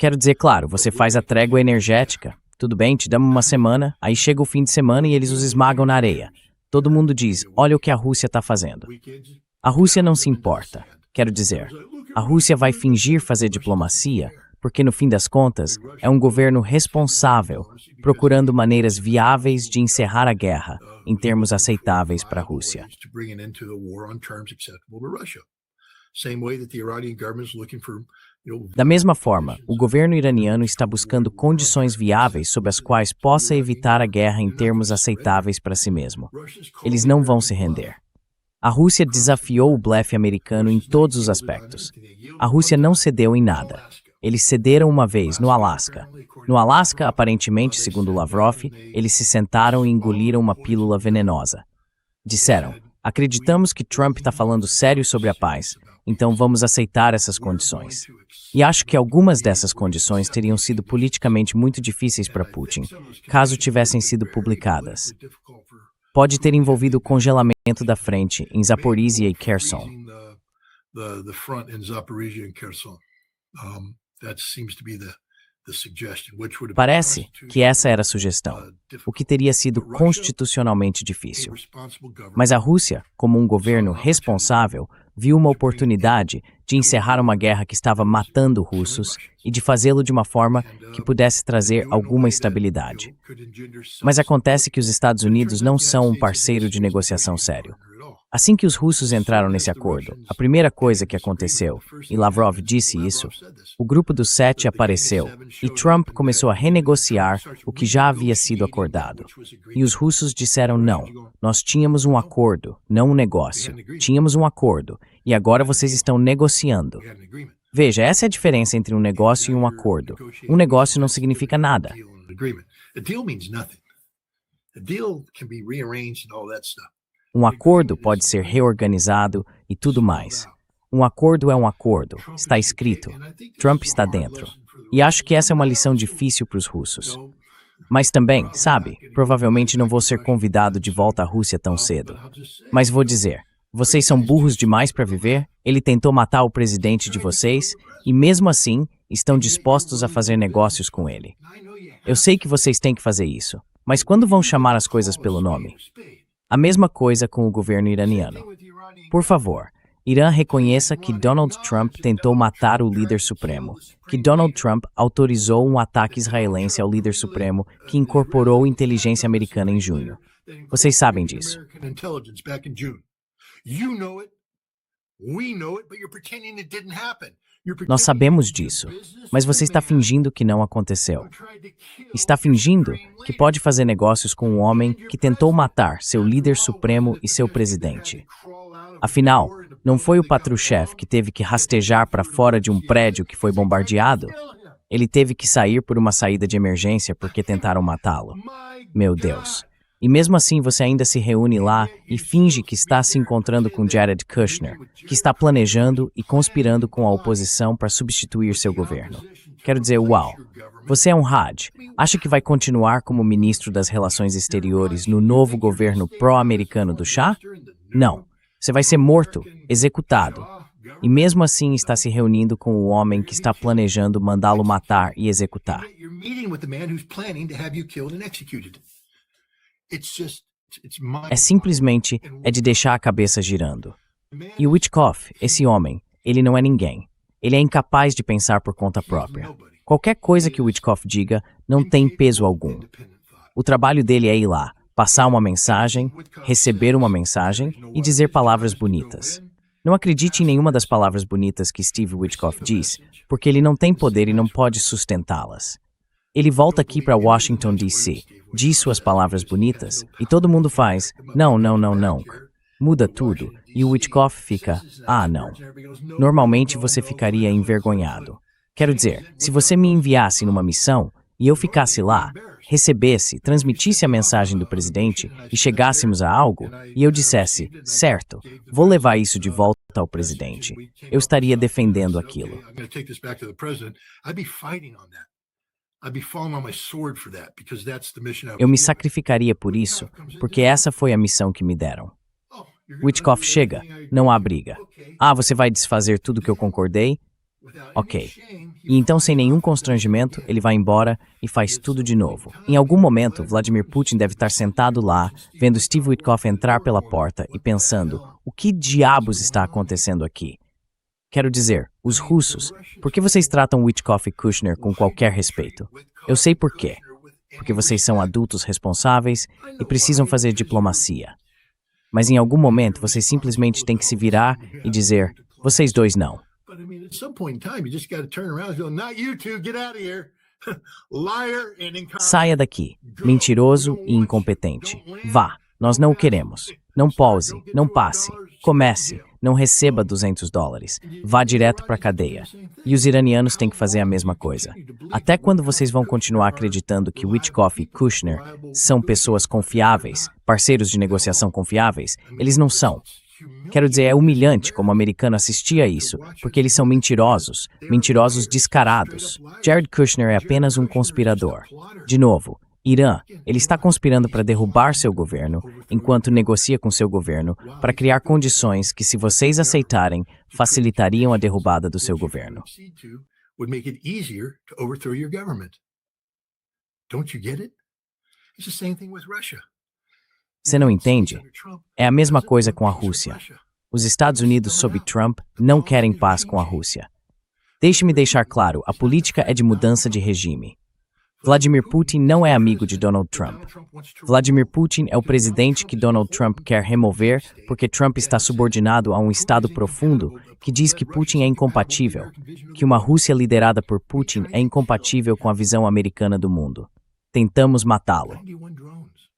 Quero dizer, claro, você faz a trégua energética. Tudo bem, te damos uma semana, aí chega o fim de semana e eles os esmagam na areia. Todo mundo diz, olha o que a Rússia está fazendo. A Rússia não se importa. Quero dizer, a Rússia vai fingir fazer diplomacia, porque no fim das contas, é um governo responsável, procurando maneiras viáveis de encerrar a guerra, em termos aceitáveis para a Rússia. Da mesma forma, o governo iraniano está buscando condições viáveis sob as quais possa evitar a guerra em termos aceitáveis para si mesmo. Eles não vão se render. A Rússia desafiou o blefe americano em todos os aspectos. A Rússia não cedeu em nada. Eles cederam uma vez no Alasca. No Alasca, aparentemente, segundo Lavrov, eles se sentaram e engoliram uma pílula venenosa. Disseram, acreditamos que Trump está falando sério sobre a paz, então vamos aceitar essas condições. E acho que algumas dessas condições teriam sido politicamente muito difíceis para Putin, caso tivessem sido publicadas. Pode ter envolvido o congelamento da frente em Zaporizhia e Kherson. Parece que essa era a sugestão, o que teria sido constitucionalmente difícil. Mas a Rússia, como um governo responsável, viu uma oportunidade de encerrar uma guerra que estava matando russos e de fazê-lo de uma forma que pudesse trazer alguma estabilidade. Mas acontece que os Estados Unidos não são um parceiro de negociação sério. Assim que os russos entraram nesse acordo, a primeira coisa que aconteceu, e Lavrov disse isso, o Grupo dos Sete apareceu e Trump começou a renegociar o que já havia sido acordado. E os russos disseram não, nós tínhamos um acordo, não um negócio. Tínhamos um acordo e agora vocês estão negociando. Veja, essa é a diferença entre um negócio e um acordo. Um negócio não significa nada. Um acordo pode ser reorganizado e tudo mais. Um acordo é um acordo, está escrito. Trump está dentro. E acho que essa é uma lição difícil para os russos. Mas também, sabe, provavelmente não vou ser convidado de volta à Rússia tão cedo. Mas vou dizer, vocês são burros demais para viver? Ele tentou matar o presidente de vocês e mesmo assim estão dispostos a fazer negócios com ele. Eu sei que vocês têm que fazer isso, mas quando vão chamar as coisas pelo nome? A mesma coisa com o governo iraniano. Por favor, Irã reconheça que Donald Trump tentou matar o líder supremo, que Donald Trump autorizou um ataque israelense ao líder supremo que incorporou inteligência americana em junho. Vocês sabem disso. Nós sabemos disso, mas você está fingindo que não aconteceu. Está fingindo que pode fazer negócios com um homem que tentou matar seu líder supremo e seu presidente. Afinal, não foi o Patrushev que teve que rastejar para fora de um prédio que foi bombardeado? Ele teve que sair por uma saída de emergência porque tentaram matá-lo. Meu Deus. E mesmo assim você ainda se reúne lá e finge que está se encontrando com Jared Kushner, que está planejando e conspirando com a oposição para substituir seu governo. Quero dizer, uau. Você é um Hajj. Acha que vai continuar como ministro das Relações Exteriores no novo governo pró-americano do Shah? Não. Você vai ser morto, executado. E mesmo assim está se reunindo com o homem que está planejando mandá-lo matar e executar. É simplesmente de deixar a cabeça girando. E o Witkoff, esse homem, ele não é ninguém. Ele é incapaz de pensar por conta própria. Qualquer coisa que o Witkoff diga não tem peso algum. O trabalho dele é ir lá, passar uma mensagem, receber uma mensagem e dizer palavras bonitas. Não acredite em nenhuma das palavras bonitas que Steve Witkoff diz, porque ele não tem poder e não pode sustentá-las. Ele volta aqui para Washington, D.C., diz suas palavras bonitas e todo mundo faz, não. Muda tudo e o Witkoff fica, não. Normalmente você ficaria envergonhado. Quero dizer, se você me enviasse numa missão e eu ficasse lá, recebesse, transmitisse a mensagem do presidente e chegássemos a algo, e eu dissesse, certo, vou levar isso de volta ao presidente, eu estaria defendendo aquilo. Eu me sacrificaria por isso, porque essa foi a missão que me deram. Witkoff chega, não há briga. Você vai desfazer tudo que eu concordei? Ok. E então, sem nenhum constrangimento, ele vai embora e faz tudo de novo. Em algum momento, Vladimir Putin deve estar sentado lá, vendo Steve Witkoff entrar pela porta e pensando, o que diabos está acontecendo aqui? Quero dizer, os russos, por que vocês tratam Witkoff e Kushner com qualquer respeito? Eu sei por quê. Porque vocês são adultos responsáveis e precisam fazer diplomacia. Mas em algum momento, vocês simplesmente têm que se virar e dizer, vocês dois não. Saia daqui, mentiroso e incompetente. Vá, nós não o queremos. Não pause, não passe, comece, não receba $200. Vá direto para a cadeia. E os iranianos têm que fazer a mesma coisa. Até quando vocês vão continuar acreditando que Witkoff e Kushner são pessoas confiáveis, parceiros de negociação confiáveis? Eles não são. Quero dizer, é humilhante como o americano assistir a isso, porque eles são mentirosos descarados. Jared Kushner é apenas um conspirador. De novo, Irã, ele está conspirando para derrubar seu governo, enquanto negocia com seu governo, para criar condições que, se vocês aceitarem, facilitariam a derrubada do seu governo. Você não entende? É a mesma coisa com a Rússia. Os Estados Unidos, sob Trump, não querem paz com a Rússia. Deixe-me deixar claro, a política é de mudança de regime. Vladimir Putin não é amigo de Donald Trump. Vladimir Putin é o presidente que Donald Trump quer remover porque Trump está subordinado a um Estado profundo que diz que Putin é incompatível, que uma Rússia liderada por Putin é incompatível com a visão americana do mundo. Tentamos matá-lo.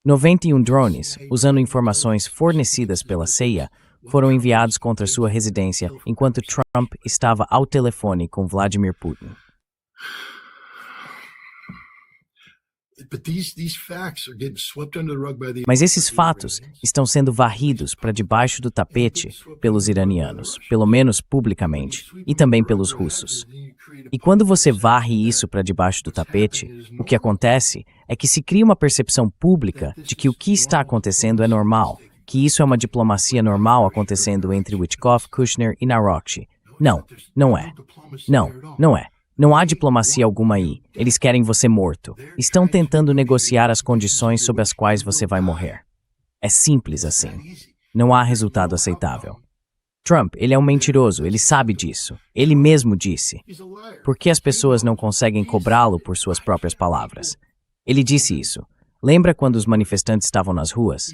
91 drones, usando informações fornecidas pela CIA, foram enviados contra sua residência enquanto Trump estava ao telefone com Vladimir Putin. Mas esses fatos estão sendo varridos para debaixo do tapete pelos iranianos, pelo menos publicamente, e também pelos russos. E quando você varre isso para debaixo do tapete, o que acontece é que se cria uma percepção pública de que o que está acontecendo é normal, que isso é uma diplomacia normal acontecendo entre Witkoff, Kushner e Narokshi. Não, não é. Não, não é. Não há diplomacia alguma aí. Eles querem você morto. Estão tentando negociar as condições sob as quais você vai morrer. É simples assim. Não há resultado aceitável. Trump, ele é um mentiroso, ele sabe disso. Ele mesmo disse. Por que as pessoas não conseguem cobrá-lo por suas próprias palavras? Ele disse isso. Lembra quando os manifestantes estavam nas ruas?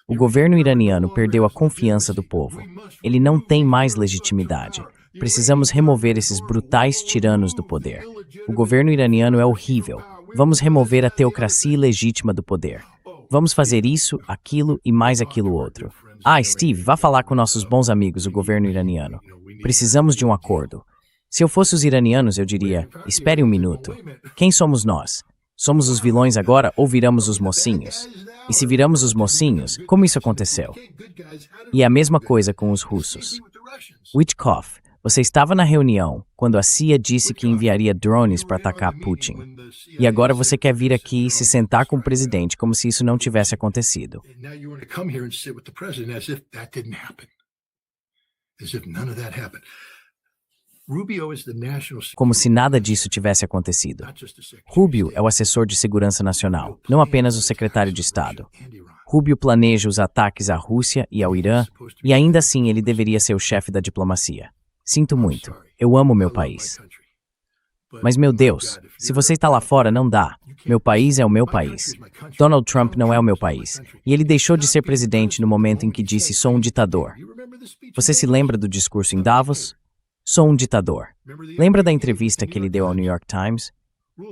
O governo iraniano perdeu a confiança do povo. Ele não tem mais legitimidade. Precisamos remover esses brutais tiranos do poder. O governo iraniano é horrível. Vamos remover a teocracia ilegítima do poder. Vamos fazer isso, aquilo e mais aquilo outro. Steve, vá falar com nossos bons amigos, o governo iraniano. Precisamos de um acordo. Se eu fosse os iranianos, eu diria, espere um minuto. Quem somos nós? Somos os vilões agora ou viramos os mocinhos? E se viramos os mocinhos, como isso aconteceu? E é a mesma coisa com os russos. Witkoff, você estava na reunião quando a CIA disse que enviaria drones para atacar Putin. E agora você quer vir aqui e se sentar com o presidente como se isso não tivesse acontecido. Como se nada disso tivesse acontecido. Rubio é o assessor de segurança nacional, não apenas o secretário de Estado. Rubio planeja os ataques à Rússia e ao Irã, e ainda assim ele deveria ser o chefe da diplomacia. Sinto muito, eu amo meu país. Mas meu Deus, se você está lá fora, não dá. Meu país é o meu país. Donald Trump não é o meu país. E ele deixou de ser presidente no momento em que disse sou um ditador. Você se lembra do discurso em Davos? Sou um ditador. Lembra da entrevista que ele deu ao New York Times?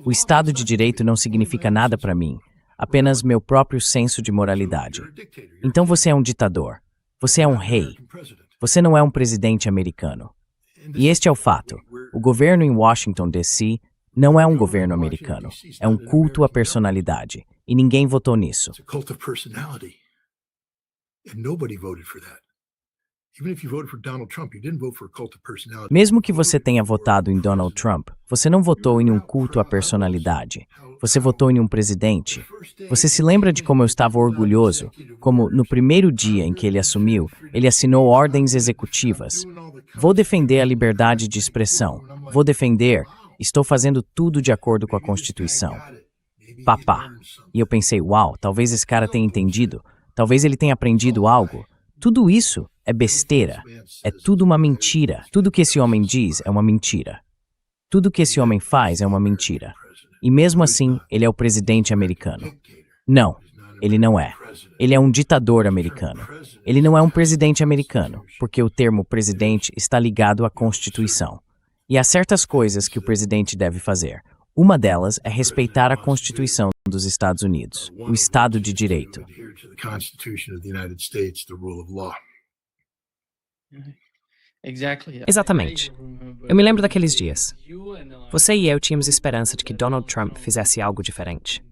O Estado de Direito não significa nada para mim, apenas meu próprio senso de moralidade. Então você é um ditador. Você é um rei. Você não é um presidente americano. E este é o fato. O governo em Washington, D.C. não é um governo americano. É um culto à personalidade. E ninguém votou nisso. Mesmo que você tenha votado em Donald Trump, você não votou em um culto à personalidade. Você votou em um presidente. Você se lembra de como eu estava orgulhoso, como no primeiro dia em que ele assumiu, ele assinou ordens executivas. Vou defender a liberdade de expressão. Vou defender. Estou fazendo tudo de acordo com a Constituição. Papá. E eu pensei, uau, talvez esse cara tenha entendido. Talvez ele tenha aprendido algo. Tudo isso é besteira. É tudo uma mentira. Tudo que esse homem diz é uma mentira. Tudo que esse homem faz é uma mentira. E mesmo assim, ele é o presidente americano. Não, ele não é. Ele é um ditador americano. Ele não é um presidente americano, porque o termo presidente está ligado à Constituição. E há certas coisas que o presidente deve fazer. Uma delas é respeitar a Constituição dos Estados Unidos, o Estado de Direito. Exatamente. Eu me lembro daqueles dias. Você e eu tínhamos esperança de que Donald Trump fizesse algo diferente.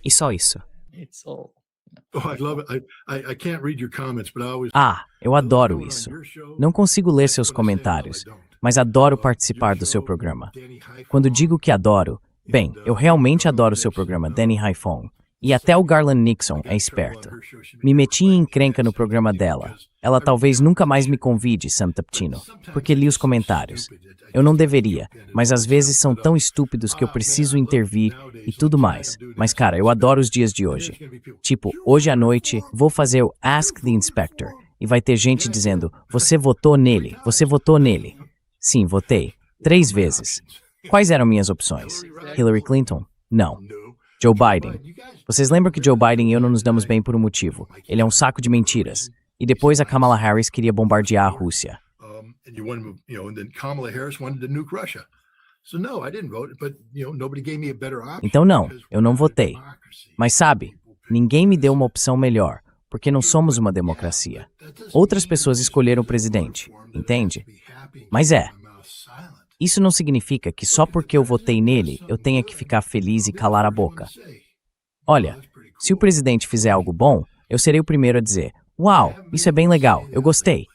E só isso. Eu adoro isso. Não consigo ler seus comentários, mas adoro participar do seu programa. Quando digo que adoro, bem, eu realmente adoro seu programa, Danny Haifong. E até o Garland Nixon é esperto. Me meti em encrenca no programa dela. Ela talvez nunca mais me convide, Sam Taptino, porque li os comentários. Eu não deveria, mas às vezes são tão estúpidos que eu preciso intervir e tudo mais. Mas cara, eu adoro os dias de hoje. Tipo, hoje à noite vou fazer o Ask the Inspector e vai ter gente dizendo, você votou nele, você votou nele. Sim, votei. 3 vezes. Quais eram minhas opções? Hillary Clinton? Não. Joe Biden. Vocês lembram que Joe Biden e eu não nos damos bem por um motivo. Ele é um saco de mentiras. E depois a Kamala Harris queria bombardear a Rússia. Então não, eu não votei. Mas sabe, ninguém me deu uma opção melhor, porque não somos uma democracia. Outras pessoas escolheram o presidente, entende? Mas isso não significa que só porque eu votei nele, eu tenha que ficar feliz e calar a boca. Olha, se o presidente fizer algo bom, eu serei o primeiro a dizer, uau, isso é bem legal, eu gostei.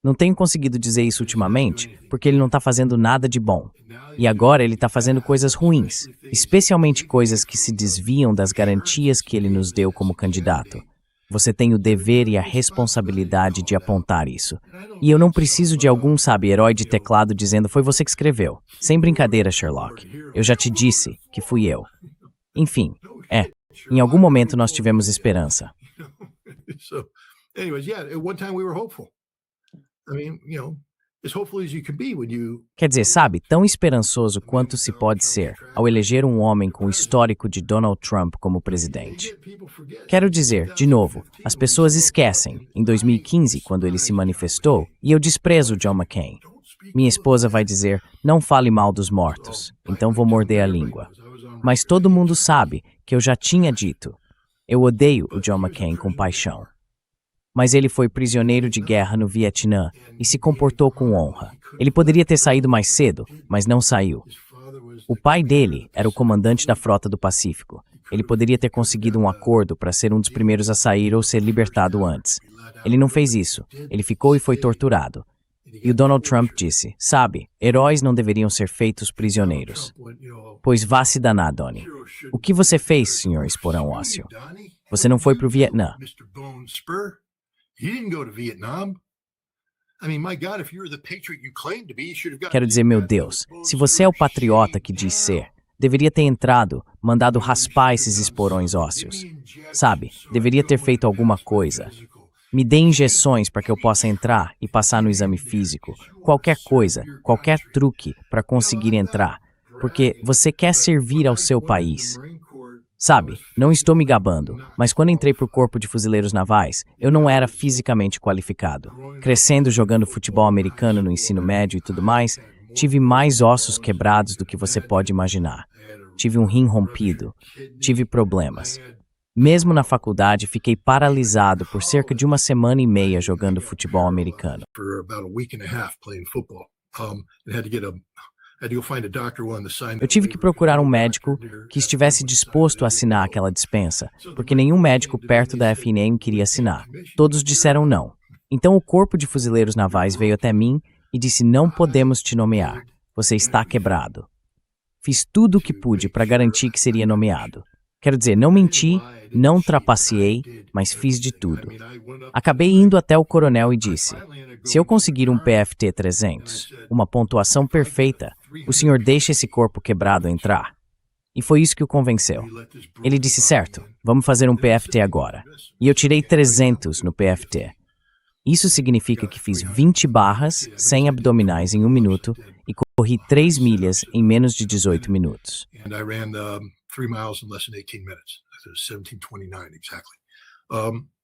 Não tenho conseguido dizer isso ultimamente, porque ele não tá fazendo nada de bom. E agora ele tá fazendo coisas ruins, especialmente coisas que se desviam das garantias que ele nos deu como candidato. Você tem o dever e a responsabilidade de apontar isso. E eu não preciso de algum, herói de teclado dizendo foi você que escreveu. Sem brincadeira, Sherlock. Eu já te disse que fui eu. Enfim, em algum momento nós tivemos esperança. So, anyways, yeah, at one time we were hopeful. I mean, as hopeful as you can be when you... Quer dizer, tão esperançoso quanto se pode ser ao eleger um homem com o histórico de Donald Trump como presidente. Quero dizer, de novo, as pessoas esquecem, em 2015, quando ele se manifestou, e eu desprezo John McCain. Minha esposa vai dizer, não fale mal dos mortos, então vou morder a língua. Mas todo mundo sabe que eu já tinha dito, eu odeio o John McCain com paixão. Mas ele foi prisioneiro de guerra no Vietnã e se comportou com honra. Ele poderia ter saído mais cedo, mas não saiu. O pai dele era o comandante da Frota do Pacífico. Ele poderia ter conseguido um acordo para ser um dos primeiros a sair ou ser libertado antes. Ele não fez isso. Ele ficou e foi torturado. E o Donald Trump disse, heróis não deveriam ser feitos prisioneiros. Pois vá se danar, Donnie. O que você fez, senhor Esporão Ósseo? Você não foi para o Vietnã. Quero dizer, meu Deus, se você é o patriota que diz ser, deveria ter entrado, mandado raspar esses esporões ósseos. Deveria ter feito alguma coisa. Me dê injeções para que eu possa entrar e passar no exame físico. Qualquer coisa, qualquer truque para conseguir entrar. Porque você quer servir ao seu país. Não estou me gabando, mas quando entrei para o Corpo de Fuzileiros Navais, eu não era fisicamente qualificado. Crescendo jogando futebol americano no ensino médio e tudo mais, tive mais ossos quebrados do que você pode imaginar. Tive um rim rompido, tive problemas. Mesmo na faculdade, fiquei paralisado por cerca de 1 semana e meia jogando futebol americano. Eu tive que procurar um médico que estivesse disposto a assinar aquela dispensa, porque nenhum médico perto da FNM queria assinar. Todos disseram não. Então o Corpo de Fuzileiros Navais veio até mim e disse, não podemos te nomear. Você está quebrado. Fiz tudo o que pude para garantir que seria nomeado. Quero dizer, não menti, não trapaceei, mas fiz de tudo. Acabei indo até o coronel e disse, se eu conseguir um PFT 300, uma pontuação perfeita, o senhor deixa esse corpo quebrado entrar? E foi isso que o convenceu. Ele disse, certo, vamos fazer um PFT agora. E eu tirei 300 no PFT. Isso significa que fiz 20 barras, 100 abdominais em 1 minuto e corri 3 milhas em menos de 18 minutos. 3 miles in less than 18 minutes. 17:29 exactly.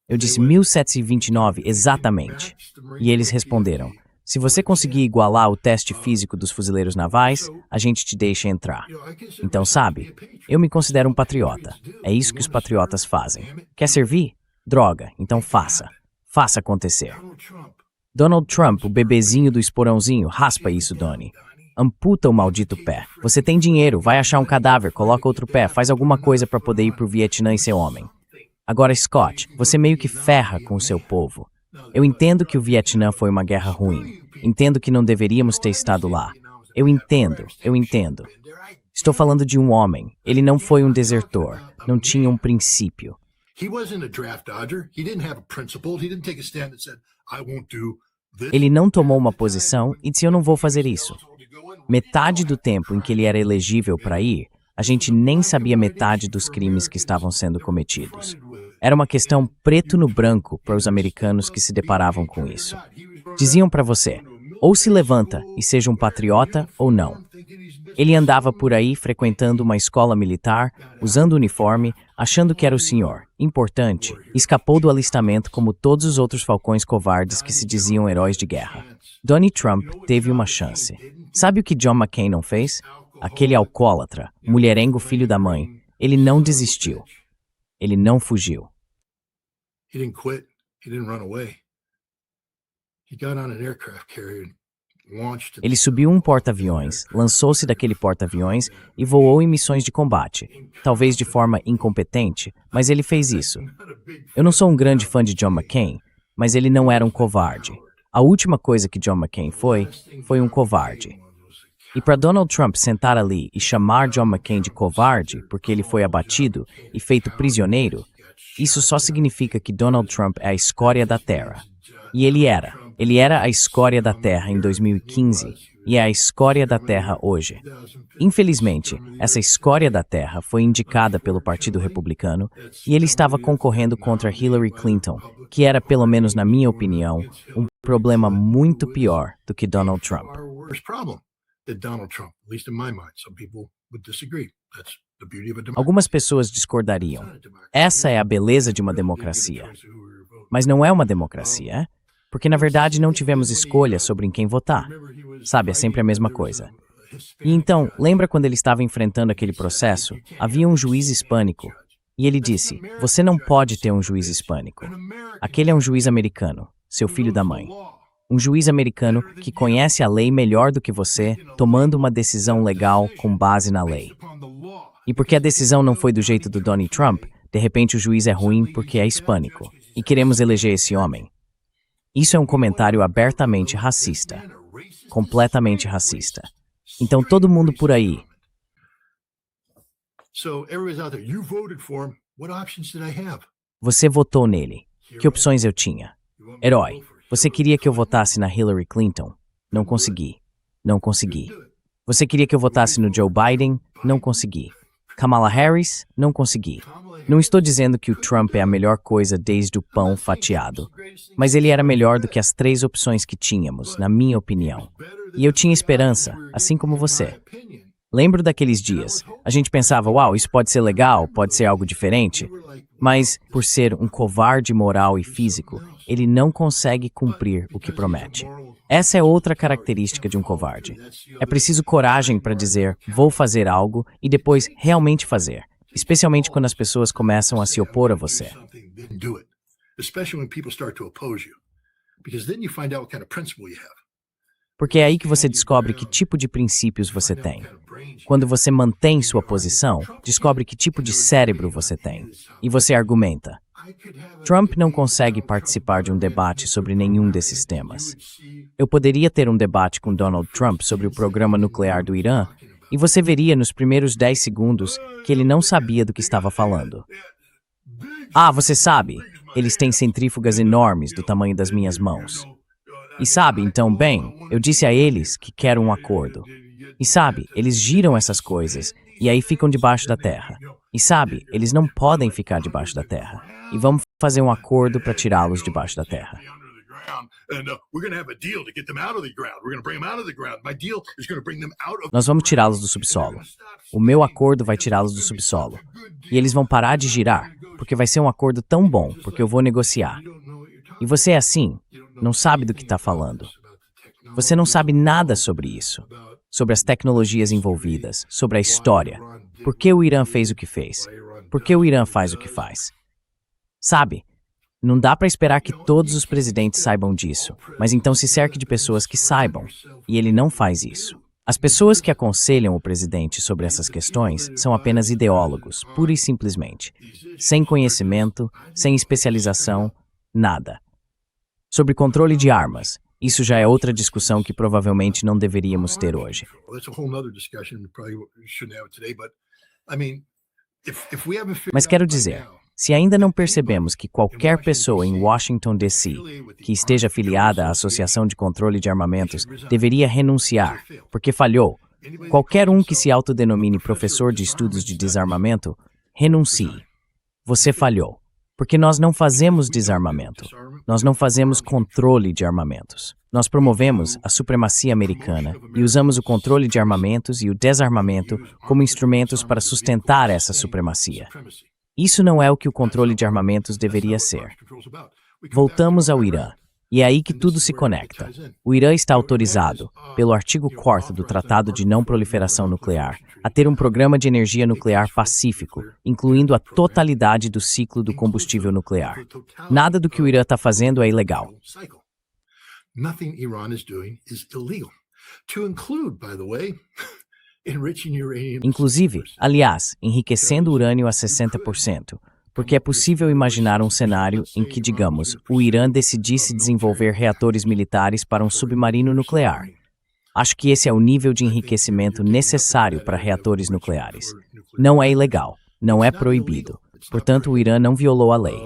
Eu disse 1729 exatamente. E eles responderam, se você conseguir igualar o teste físico dos fuzileiros navais, a gente te deixa entrar. Então, eu me considero um patriota. É isso que os patriotas fazem. Quer servir? Droga, então faça. Faça acontecer. Donald Trump, o bebezinho do esporãozinho, raspa isso, Donnie. Amputa o maldito pé. Você tem dinheiro, vai achar um cadáver, coloca outro pé, faz alguma coisa para poder ir pro Vietnã e ser homem. Agora, Scott, você meio que ferra com o seu povo. Eu entendo que o Vietnã foi uma guerra ruim. Entendo que não deveríamos ter estado lá. Eu entendo. Estou falando de um homem. Ele não foi um desertor. Não tinha um princípio. Ele não tomou uma posição e disse, eu não vou fazer isso. Metade do tempo em que ele era elegível para ir, a gente nem sabia metade dos crimes que estavam sendo cometidos. Era uma questão preto no branco para os americanos que se deparavam com isso. Diziam para você, ou se levanta e seja um patriota ou não. Ele andava por aí frequentando uma escola militar, usando uniforme, achando que era o senhor, importante, escapou do alistamento como todos os outros falcões covardes que se diziam heróis de guerra. Donald Trump teve uma chance. Sabe o que John McCain não fez? Aquele alcoólatra, mulherengo filho da mãe. Ele não desistiu. Ele não fugiu. He didn't quit. He didn't run away. He got on an aircraft carrier. Ele subiu um porta-aviões, lançou-se daquele porta-aviões e voou em missões de combate. Talvez de forma incompetente, mas ele fez isso. Eu não sou um grande fã de John McCain, mas ele não era um covarde. A última coisa que John McCain foi um covarde. E para Donald Trump sentar ali e chamar John McCain de covarde porque ele foi abatido e feito prisioneiro, isso só significa que Donald Trump é a escória da Terra. E ele era. Ele era a escória da Terra em 2015 e é a escória da Terra hoje. Infelizmente, essa escória da Terra foi indicada pelo Partido Republicano e ele estava concorrendo contra Hillary Clinton, que era, pelo menos na minha opinião, um problema muito pior do que Donald Trump. Algumas pessoas discordariam. Essa é a beleza de uma democracia. Mas não é uma democracia, é? Porque na verdade não tivemos escolha sobre em quem votar. Sabe, é sempre a mesma coisa. E então, lembra quando ele estava enfrentando aquele processo? Havia um juiz hispânico. E ele disse, você não pode ter um juiz hispânico. Aquele é um juiz americano, seu filho da mãe. Um juiz americano que conhece a lei melhor do que você, tomando uma decisão legal com base na lei. E porque a decisão não foi do jeito do Donald Trump, de repente o juiz é ruim porque é hispânico. E queremos eleger esse homem. Isso é um comentário abertamente racista. Completamente racista. Então todo mundo por aí. Você votou nele. Que opções eu tinha? Herói. Você queria que eu votasse na Hillary Clinton? Não consegui. Não consegui. Você queria que eu votasse no Joe Biden? Não consegui. Kamala Harris? Não consegui. Não estou dizendo que o Trump é a melhor coisa desde o pão fatiado, mas ele era melhor do que as 3 opções que tínhamos, na minha opinião. E eu tinha esperança, assim como você. Lembro daqueles dias. A gente pensava, uau, isso pode ser legal, pode ser algo diferente. Mas, por ser um covarde moral e físico, ele não consegue cumprir o que promete. Essa é outra característica de um covarde. É preciso coragem para dizer, vou fazer algo, e depois realmente fazer. Especialmente quando as pessoas começam a se opor a você. Porque é aí que você descobre que tipo de princípios você tem. Quando você mantém sua posição, descobre que tipo de cérebro você tem. E você argumenta. Trump não consegue participar de um debate sobre nenhum desses temas. Eu poderia ter um debate com Donald Trump sobre o programa nuclear do Irã, e você veria nos primeiros 10 segundos que ele não sabia do que estava falando. Ah, você sabe, eles têm centrífugas enormes do tamanho das minhas mãos. E sabe, então, bem, eu disse a eles que quero um acordo. E sabe, eles giram essas coisas e aí ficam debaixo da terra. E sabe, eles não podem ficar debaixo da terra. E vamos fazer um acordo para tirá-los debaixo da terra. Nós vamos tirá-los do subsolo. O meu acordo vai tirá-los do subsolo. E eles vão parar de girar, porque vai ser um acordo tão bom, porque eu vou negociar. E você é assim, não sabe do que está falando. Você não sabe nada sobre isso. Sobre as tecnologias envolvidas, sobre a história. Por que o Irã fez o que fez? Por que o Irã faz o que faz? Sabe? Não dá para esperar que todos os presidentes saibam disso, mas então se cerque de pessoas que saibam, e ele não faz isso. As pessoas que aconselham o presidente sobre essas questões são apenas ideólogos, pura e simplesmente. Sem conhecimento, sem especialização, nada. Sobre controle de armas, isso já é outra discussão que provavelmente não deveríamos ter hoje. Mas quero dizer, se ainda não percebemos que qualquer pessoa em Washington, D.C., que esteja afiliada à Associação de Controle de Armamentos, deveria renunciar, porque falhou, qualquer um que se autodenomine professor de estudos de desarmamento, renuncie. Você falhou, porque nós não fazemos desarmamento, nós não fazemos controle de armamentos. Nós promovemos a supremacia americana e usamos o controle de armamentos e o desarmamento como instrumentos para sustentar essa supremacia. Isso não é o que o controle de armamentos deveria ser. Voltamos ao Irã, e é aí que tudo se conecta. O Irã está autorizado, pelo artigo 4º do Tratado de Não Proliferação Nuclear, a ter um programa de energia nuclear pacífico, incluindo a totalidade do ciclo do combustível nuclear. Nada do que o Irã está fazendo é ilegal. Inclusive, aliás, enriquecendo urânio a 60%, porque é possível imaginar um cenário em que, digamos, o Irã decidisse desenvolver reatores militares para um submarino nuclear. Acho que esse é o nível de enriquecimento necessário para reatores nucleares. Não é ilegal, não é proibido. Portanto, o Irã não violou a lei.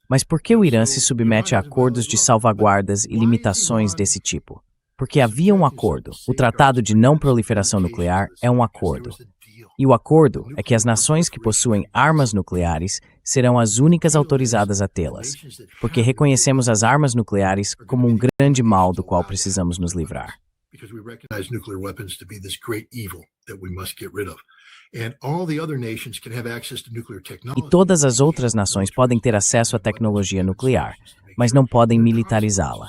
Mas por que o Irã se submete a acordos de salvaguardas e limitações desse tipo? Porque havia um acordo. O Tratado de Não Proliferação Nuclear é um acordo. E o acordo é que as nações que possuem armas nucleares serão as únicas autorizadas a tê-las, porque reconhecemos as armas nucleares como um grande mal do qual precisamos nos livrar. E todas as outras nações podem ter acesso à tecnologia nuclear, mas não podem militarizá-la.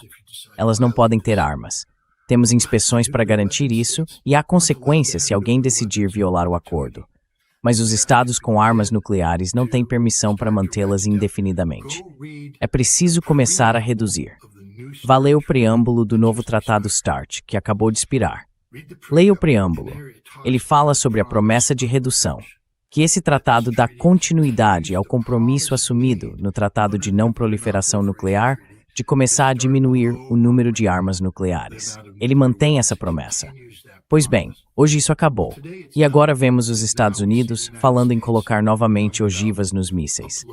Elas não podem ter armas. Temos inspeções para garantir isso e há consequências se alguém decidir violar o acordo. Mas os estados com armas nucleares não têm permissão para mantê-las indefinidamente. É preciso começar a reduzir. Vá ler o preâmbulo do novo Tratado START, que acabou de expirar. Leia o preâmbulo. Ele fala sobre a promessa de redução, que esse tratado dá continuidade ao compromisso assumido no Tratado de Não Proliferação Nuclear de começar a diminuir o número de armas nucleares. Ele mantém essa promessa. Pois bem, hoje isso acabou. E agora vemos os Estados Unidos falando em colocar novamente ogivas nos mísseis.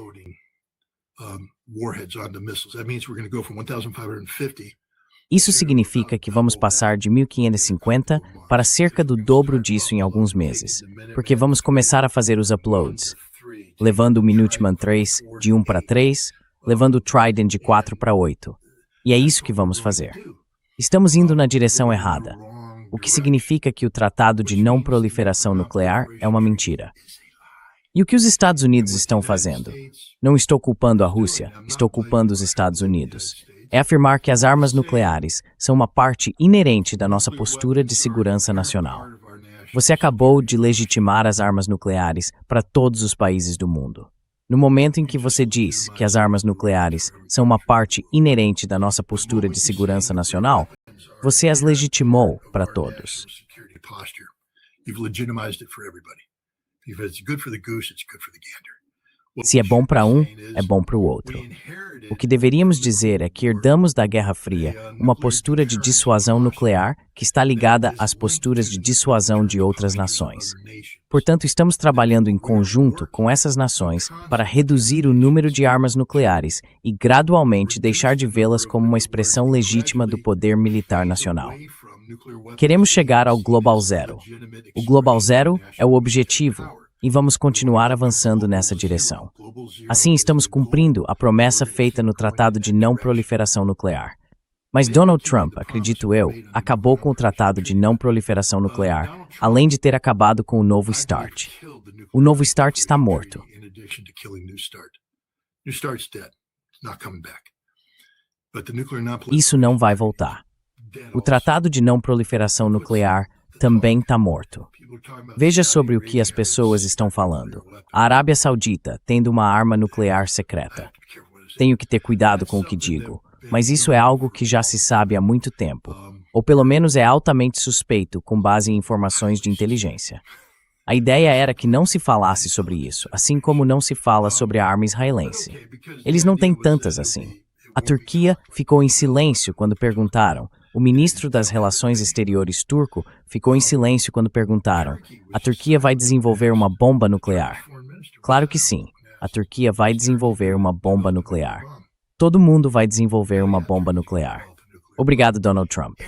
Isso significa que vamos passar de 1.550 para cerca do dobro disso em alguns meses, porque vamos começar a fazer os uploads, levando o Minuteman 3 de 1 para 3, levando o Trident de 4 para 8. E é isso que vamos fazer. Estamos indo na direção errada, o que significa que o Tratado de Não Proliferação Nuclear é uma mentira. E o que os Estados Unidos estão fazendo? Não estou culpando a Rússia, estou culpando os Estados Unidos. É afirmar que as armas nucleares são uma parte inerente da nossa postura de segurança nacional. Você acabou de legitimar as armas nucleares para todos os países do mundo. No momento em que você diz que as armas nucleares são uma parte inerente da nossa postura de segurança nacional, você as legitimou para todos. Se é bom para um, é bom para o outro. O que deveríamos dizer é que herdamos da Guerra Fria uma postura de dissuasão nuclear que está ligada às posturas de dissuasão de outras nações. Portanto, estamos trabalhando em conjunto com essas nações para reduzir o número de armas nucleares e gradualmente deixar de vê-las como uma expressão legítima do poder militar nacional. Queremos chegar ao Global Zero. O Global Zero é o objetivo e vamos continuar avançando nessa direção. Assim, estamos cumprindo a promessa feita no Tratado de Não Proliferação Nuclear. Mas Donald Trump, acredito eu, acabou com o Tratado de Não Proliferação Nuclear, além de ter acabado com o novo START. O novo START está morto. Isso não vai voltar. O Tratado de Não Proliferação Nuclear também está morto. Veja sobre o que as pessoas estão falando. A Arábia Saudita tendo uma arma nuclear secreta. Tenho que ter cuidado com o que digo, mas isso é algo que já se sabe há muito tempo, ou pelo menos é altamente suspeito com base em informações de inteligência. A ideia era que não se falasse sobre isso, assim como não se fala sobre a arma israelense. Eles não têm tantas assim. A Turquia ficou em silêncio quando perguntaram. O ministro das Relações Exteriores turco ficou em silêncio quando perguntaram: a Turquia vai desenvolver uma bomba nuclear? Claro que sim, a Turquia vai desenvolver uma bomba nuclear. Todo mundo vai desenvolver uma bomba nuclear. Obrigado, Donald Trump.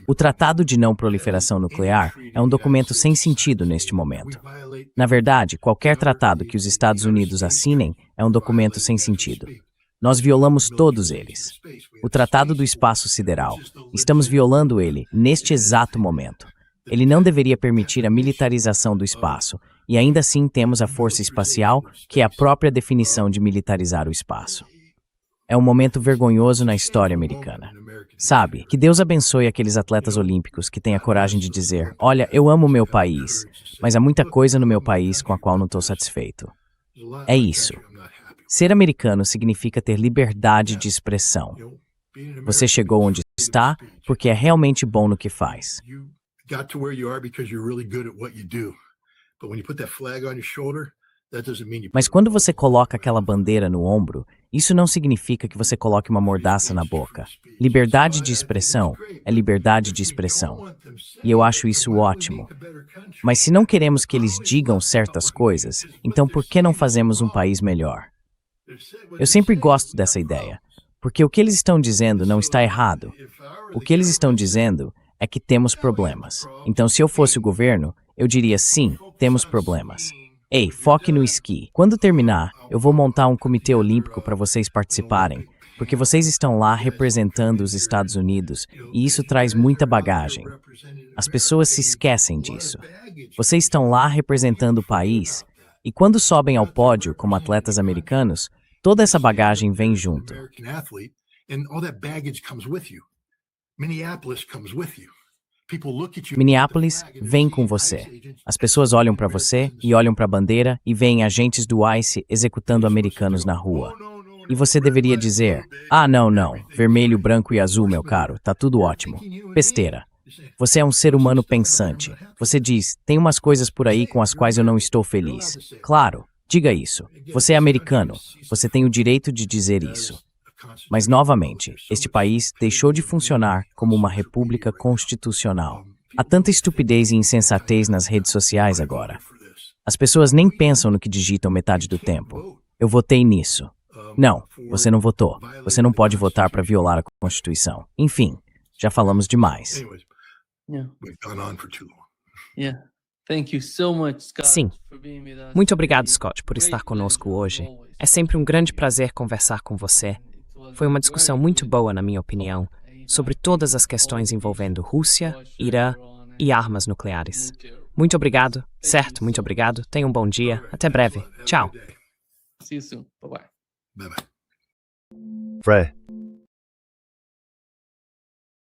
O Tratado de Não Proliferação Nuclear é um documento sem sentido neste momento. Na verdade, qualquer tratado que os Estados Unidos assinem é um documento sem sentido. Nós violamos todos eles. O Tratado do Espaço Sideral, estamos violando ele neste exato momento. Ele não deveria permitir a militarização do espaço, e ainda assim temos a Força Espacial, que é a própria definição de militarizar o espaço. É um momento vergonhoso na história americana. Sabe, que Deus abençoe aqueles atletas olímpicos que têm a coragem de dizer: olha, eu amo o meu país, mas há muita coisa no meu país com a qual não estou satisfeito. É isso. Ser americano significa ter liberdade de expressão. Você chegou onde está porque é realmente bom no que faz. got to where you are because you're really good at what you do. But when you put that flag on your shoulder, that doesn't mean you. Mas quando você coloca aquela bandeira no ombro, isso não significa que você coloque uma mordaça na boca. Liberdade de expressão é liberdade de expressão. E eu acho isso ótimo. Mas se não queremos que eles digam certas coisas, então por que não fazemos um país melhor? Eu sempre gosto dessa ideia, porque o que eles estão dizendo não está errado. O que eles estão dizendo é que temos problemas. Então, se eu fosse o governo, eu diria sim, temos problemas. Ei, foque no esqui. Quando terminar, eu vou montar um comitê olímpico para vocês participarem, porque vocês estão lá representando os Estados Unidos e isso traz muita bagagem. As pessoas se esquecem disso. Vocês estão lá representando o país e quando sobem ao pódio como atletas americanos, toda essa bagagem vem junto. Minneapolis vem com você. As pessoas olham para você e olham para a bandeira e veem agentes do ICE executando americanos na rua. E você deveria dizer, não, vermelho, branco e azul, meu caro, tá tudo ótimo. Besteira. Você é um ser humano pensante. Você diz, tem umas coisas por aí com as quais eu não estou feliz. Claro, diga isso. Você é americano. Você tem o direito de dizer isso. Mas, novamente, este país deixou de funcionar como uma república constitucional. Há tanta estupidez e insensatez nas redes sociais agora. As pessoas nem pensam no que digitam metade do tempo. Eu votei nisso. Não, você não votou. Você não pode votar para violar a Constituição. Enfim, já falamos demais. Sim. Muito obrigado, Scott, por estar conosco hoje. É sempre um grande prazer conversar com você. Foi uma discussão muito boa, na minha opinião, sobre todas as questões envolvendo Rússia, Irã e armas nucleares. Muito obrigado. Certo, muito obrigado. Tenha um bom dia. Até breve. Tchau. Bye-bye. Fred,